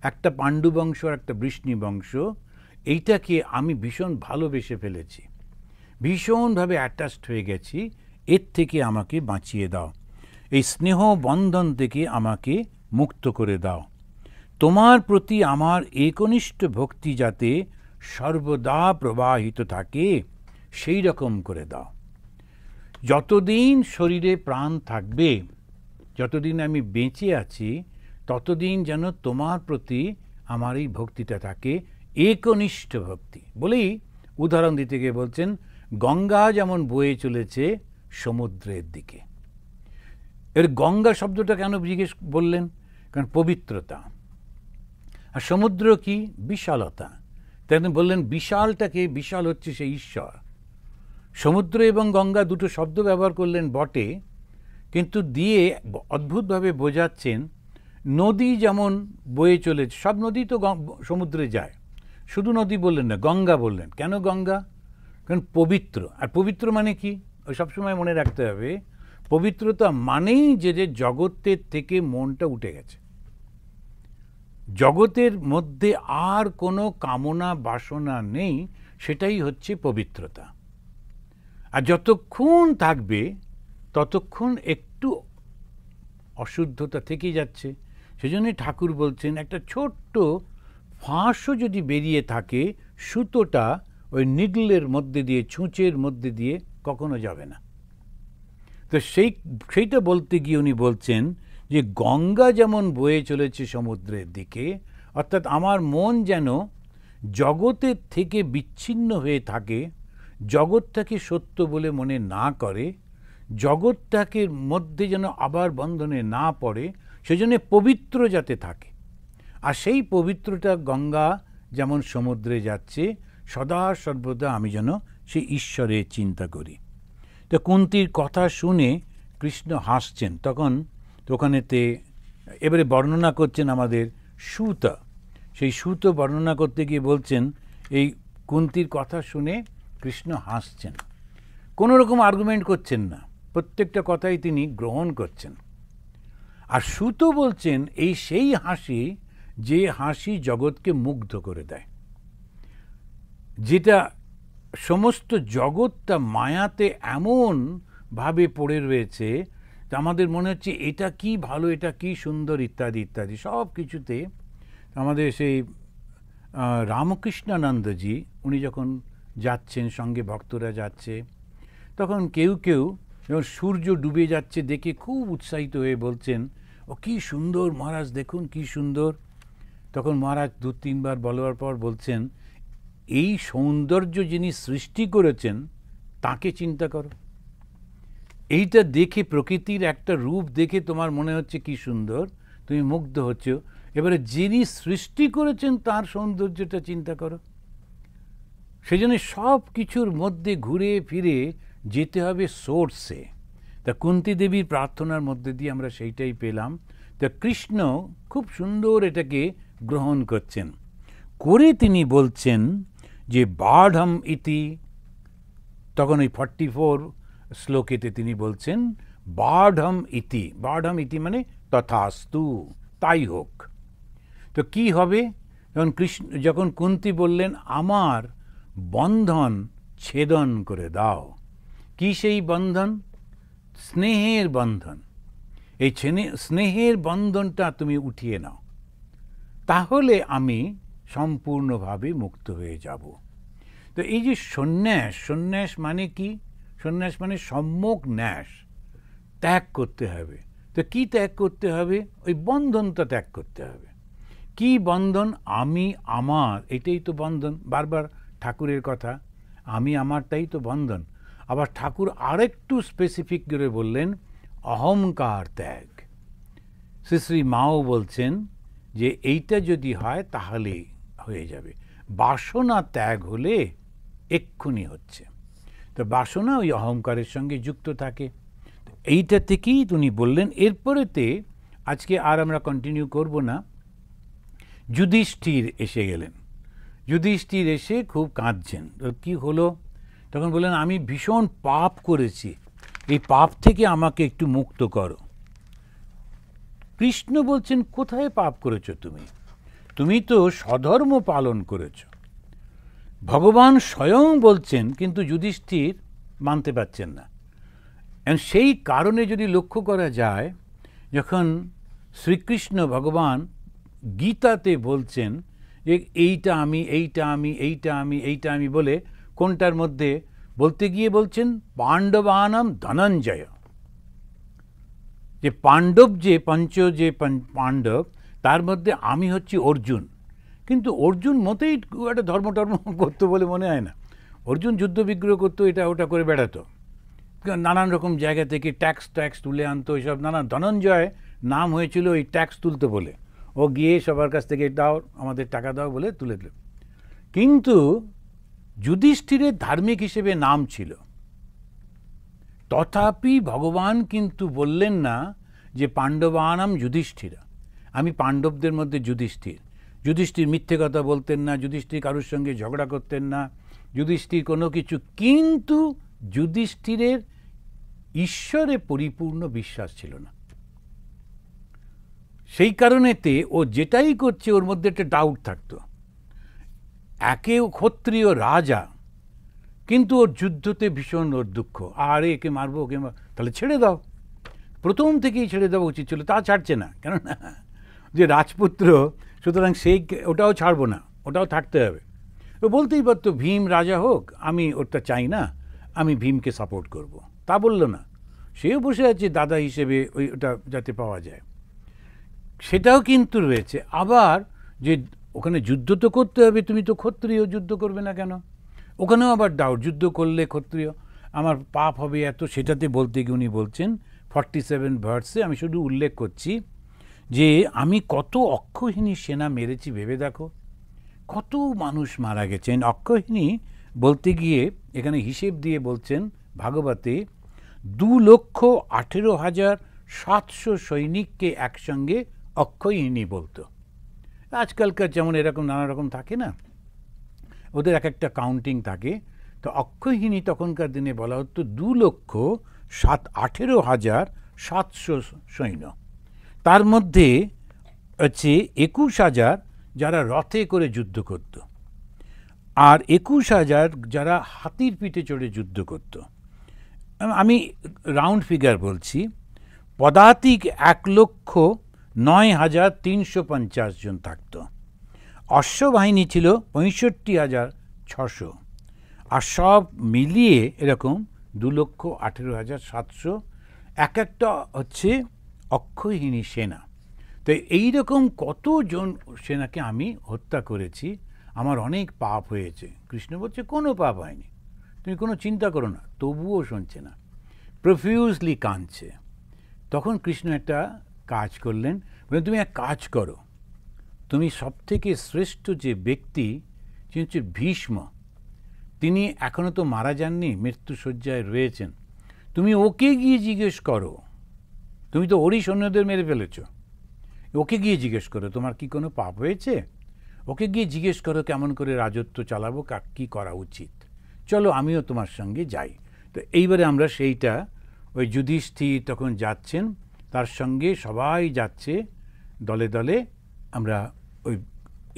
একটা পাণ্ডু বংশ আর একটা বৃষ্ণি বংশ, এইটাকে আমি ভীষণ ভালোবেসে ফেলেছি, ভীষণভাবে অ্যাটাচড হয়ে গেছি। এর থেকে আমাকে বাঁচিয়ে দাও, এই স্নেহ বন্ধন থেকে আমাকে মুক্ত করে দাও। তোমার প্রতি আমার একনিষ্ঠ ভক্তি যাতে সর্বদা প্রবাহিত থাকে সেই রকম করে দাও। যতদিন শরীরে প্রাণ থাকবে, যতদিন আমি বেঁচে আছি, ততদিন যেন তোমার প্রতি আমার এই ভক্তিটা থাকে, একনিষ্ঠ ভক্তি। বলেই উদাহরণ দিতে গিয়ে বলছেন, গঙ্গা যেমন বয়ে চলেছে সমুদ্রের দিকে। এর গঙ্গা শব্দটা কেন জিজ্ঞেস বললেন? কারণ পবিত্রতা। আর সমুদ্র কি? বিশালতা। তাই বললেন বিশালটাকে, বিশাল হচ্ছে সেই ঈশ্বর। সমুদ্র এবং গঙ্গা দুটো শব্দ ব্যবহার করলেন বটে, কিন্তু দিয়ে অদ্ভুতভাবে বোঝাচ্ছেন নদী যেমন বয়ে চলেছে, সব নদী তো সমুদ্রে যায়, শুধু নদী বললেন না, গঙ্গা বললেন। কেন গঙ্গা? কারণ পবিত্র। আর পবিত্র মানে কি? ওই সবসময় মনে রাখতে হবে, পবিত্রতা মানেই যে জগতের থেকে মনটা উঠে গেছে, জগতের মধ্যে আর কোনো কামনা বাসনা নেই, সেটাই হচ্ছে পবিত্রতা। আর যতক্ষণ থাকবে ততক্ষণ একটু অশুদ্ধতা থেকেই যাচ্ছে। সেজন্যই ঠাকুর বলছেন, একটা ছোট্ট ফাঁসও যদি বেরিয়ে থাকে, সুতোটা ওই নিডলের মধ্যে দিয়ে, ছুঁচের মধ্যে দিয়ে কখনো যাবে না। তো সেইটা বলতে গিয়ে উনি বলছেন যে গঙ্গা যেমন বয়ে চলেছে সমুদ্রের দিকে, অর্থাৎ আমার মন যেন জগতের থেকে বিচ্ছিন্ন হয়ে থাকে, জগৎটাকে সত্য বলে মনে না করে, জগৎটাকে মধ্যে যেন আবার বন্ধনে না পড়ে, সেজন্য পবিত্র যাতে থাকে। আর সেই পবিত্রটা গঙ্গা যেমন সমুদ্রে যাচ্ছে, সদা সর্বদা আমি যেন সেই ঈশ্বরের চিন্তা করি। তো কুন্তির কথা শুনে কৃষ্ণ হাসছেন। তখন ওখানেতে এবারে বর্ণনা করছেন আমাদের সুত। সেই সুত বর্ণনা করতে গিয়ে বলছেন, এই কুন্তির কথা শুনে কৃষ্ণ হাসছেন, কোনো রকম আর্গুমেন্ট করছেন না, প্রত্যেকটা কথাই তিনি গ্রহণ করছেন। আর সুত বলছেন, এই সেই হাসি যে হাসি জগৎকে মুগ্ধ করে দেয়, যেটা সমস্ত জগৎটা মায়াতে এমন ভাবে পড়ে রয়েছে, আমাদের মনে হচ্ছে এটা কি ভালো, এটা কি সুন্দর, ইত্যাদি ইত্যাদি সব কিছুতে। আমাদের সেই রামকৃষ্ণানন্দজি, উনি যখন যাচ্ছেন, সঙ্গে ভক্তরা যাচ্ছে, তখন কেউ কেউ যখন সূর্য ডুবে যাচ্ছে দেখে খুব উৎসাহিত হয়ে বলছেন, ও কি সুন্দর মহারাজ, দেখুন কি সুন্দর। তখন মহারাজ দু তিনবার বলবার পর বলছেন, এই সৌন্দর্য যিনি সৃষ্টি করেছেন তাকে চিন্তা করো। এইটা দেখে, প্রকৃতির একটা রূপ দেখে তোমার মনে হচ্ছে কি সুন্দর, তুমি মুগ্ধ হচ্ছ, এবারে যিনি সৃষ্টি করেছেন তার সৌন্দর্যটা চিন্তা করো। সেজন্য সব কিছুর মধ্যে ঘুরে ফিরে যেতে হবে সোর্সে। তা কুন্তী দেবীর প্রার্থনার মধ্যে দিয়ে আমরা সেইটাই পেলাম। তা কৃষ্ণ খুব সুন্দর এটাকে গ্রহণ করছেন, করে তিনি বলছেন যে বাঢ়ম ইতি। তখন ওই 44 শ্লোকেতে তিনি বলছেন বাঢ়ম ইতি। বাঢ়ম ইতি মানে তথাস্তু, তাই হোক। তো কি হবে? যখন কুন্তী বললেন আমার বন্ধন ছেদন করে দাও। কি সেই বন্ধন? স্নেহের বন্ধন। এই স্নেহের বন্ধনটা তুমি উঠিয়ে নাও, তাহলে আমি সম্পূর্ণভাবে মুক্ত হয়ে যাব। তো এই যে সন্ন্যাস, সন্ন্যাস মানে কি? সন্ন্যাস মানে সম্যক ন্যাস, ত্যাগ করতে হবে। তো কি ত্যাগ করতে হবে? ওই বন্ধনটা ত্যাগ করতে হবে। কি বন্ধন? আমি আমার, এটাই তো বন্ধন। বারবার ঠাকুরের কথা, আমি আমারটাই তো বন্ধন। আবার ঠাকুর আরেকটু স্পেসিফিক করে বললেন অহংকার ত্যাগ। শ্রী শ্রী মাও বলছেন যে এইটা যদি হয় তাহলে হয়ে যাবে, বাসনা ত্যাগ হলে এক্ষুনি হচ্ছে। তো বাসনা ওই অহংকারের সঙ্গে যুক্ত থাকে। এইটা থেকেই উনি বললেন। এরপরেতে আজকে আর আমরা কন্টিনিউ করব না। যুধিষ্ঠির এসে গেলেন। যুধিষ্ঠির এসে খুব কাঁদছেন। কি হলো? তখন বললেন আমি ভীষণ পাপ করেছি, এই পাপ থেকে আমাকে একটু মুক্ত করো। কৃষ্ণ বলছেন কোথায় পাপ করেছো তুমি? তুমি তো স্বধর্ম পালন করেছো। ভগবান স্বয়ং বলছেন, কিন্তু যুধিষ্ঠির মানতে পারছেন না। সেই কারণে যদি লক্ষ্য করা যায়, যখন শ্রীকৃষ্ণ ভগবান গীতাতে বলছেন যে এইটা আমি, এইটা আমি, এইটা আমি, এইটা আমি বলে কোনটার মধ্যে বলতে গিয়ে বলছেন পাণ্ডবানাম ধনঞ্জয়, যে পাণ্ডব যে পাণ্ডব তার মধ্যে আমি হচ্ছি অর্জুন। কিন্তু অর্জুন মতেই একটা ধর্ম করতো বলে মনে হয় না। অর্জুন যুদ্ধ বিগ্রহ করতো, এটা ওটা করে বেড়াতো, নানান রকম জায়গা থেকে ট্যাক্স তুলে আনতো, এইসব নানান। ধনঞ্জয় নাম হয়েছিল ওই ট্যাক্স তুলতে বলে। ও গিয়ে সবার কাছ থেকে দাও, আমাদের টাকা দাও বলে তুলে দিল। কিন্তু যুধিষ্ঠিরের ধার্মিক হিসেবে নাম ছিল। তথাপি ভগবান কিন্তু বললেন না যে পাণ্ডবানাম যুধিষ্ঠিরা, আমি পাণ্ডবদের মধ্যে যুধিষ্ঠির। যুধিষ্ঠির মিথ্যে কথা বলতেন না, যুধিষ্ঠির কারোর সঙ্গে ঝগড়া করতেন না, যুধিষ্ঠির কোনো কিছু। কিন্তু যুধিষ্ঠিরের ঈশ্বরে পরিপূর্ণ বিশ্বাস ছিল না। সেই কারণেতে ও যেটাই করছে ওর মধ্যে একটা ডাউট থাকতো। একেও ক্ষত্রিয় রাজা, কিন্তু ওর যুদ্ধতে ভীষণ ওর দুঃখ। আর একে মারবো, ওকে তাহলে ছেড়ে দাও, প্রথম থেকেই ছেড়ে দেওয়া উচিত ছিল। তা ছাড়ছে না, কেননা যে রাজপুত্র, সুতরাং সেই ওটাও ছাড়বো না, ওটাও থাকতে হবে। ও বলতেই পারতো ভীম রাজা হোক, আমি ওটা চাই না, আমি ভীমকে সাপোর্ট করব। তা বলল না, সেও বসে আছে দাদা হিসেবে ওটা যাতে পাওয়া যায়, সেটাও কিন্তু রয়েছে। আবার যে ওখানে যুদ্ধ তো করতে হবে, তুমি তো ক্ষত্রিয়, যুদ্ধ করবে না কেন? ওখানেও আবার ডাউট, যুদ্ধ করলে ক্ষত্রিয় আমার পাপ হবে এত। সেটাতে বলতে গিয়ে উনি বলছেন 47 ভার্সে, আমি শুধু উল্লেখ করছি যে আমি কত অক্ষহিনী সেনা মেরেছি ভেবে দেখো, কত মানুষ মারা গেছেন। অক্ষহিনী বলতে গিয়ে এখানে হিসেব দিয়ে বলছেন ভাগবতে 2,18,700 সৈনিককে একসঙ্গে অক্ষয়হিনী বলতো। আজকালকার যেমন এরকম নানা রকম থাকে না, ওদের এক একটা কাউন্টিং থাকে। তো অক্ষয়হিনী তখনকার দিনে বলা হতো 2,18,700 সৈন্য। তার মধ্যে হচ্ছে 21,000 যারা রথে করে যুদ্ধ করত, আর 21,000 যারা হাতির পিঠে চড়ে যুদ্ধ করত। আমি রাউন্ড ফিগার বলছি, পদাতিক 1,09,350 জন থাকত। অশ্ববাহিনী ছিল 65,600, আর সব মিলিয়ে এরকম 2,18,700 এক একটা হচ্ছে অক্ষয়হিনী সেনা। তো এইরকম কতজন সেনাকে আমি হত্যা করেছি, আমার অনেক পাপ হয়েছে। কৃষ্ণ বলছে কোনো পাপ হয়নি, তুমি কোনো চিন্তা করো না। তবুও শুনছে না, প্রফিউজলি কাঁদছে। তখন কৃষ্ণ একটা কাজ করলেন, বললেন তুমি এক কাজ করো, তুমি সবথেকে শ্রেষ্ঠ যে ব্যক্তি তিনি হচ্ছে ভীষ্ম, তিনি এখনও তো মারা যাননি, মৃত্যুশয্যায় রয়েছেন, তুমি ওকে গিয়ে জিজ্ঞেস করো, তুমি তো ওরই সৈন্যদের মেরে ফেলেছ, ওকে গিয়ে জিজ্ঞেস করো তোমার কি কোনো পাপ হয়েছে, ওকে গিয়ে জিজ্ঞেস করো কেমন করে রাজত্ব চালাবো, কী করা উচিত, চলো আমিও তোমার সঙ্গে যাই। তো এইবারে আমরা সেইটা, ওই যুধিষ্ঠির তখন যাচ্ছেন, তার সঙ্গে সবাই যাচ্ছে দলে দলে। আমরা ওই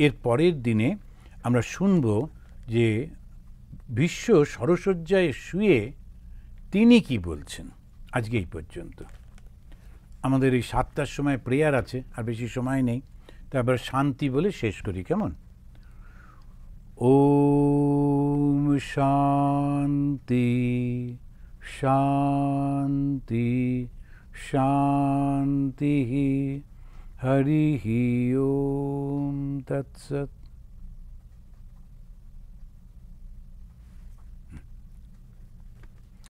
এর পরের দিনে আমরা শুনব যে ভীষ্ম সরসজ্জায় শুয়ে তিনি কি বলছেন। আজকে এই পর্যন্ত। আমাদের এই 7টার সময় প্রেয়ার আছে, আর বেশি সময় নেই, তারপর শান্তি বলে শেষ করি, কেমন? ওম শান্তি শান্তি শান্তি। হরি ওম তৎসৎ।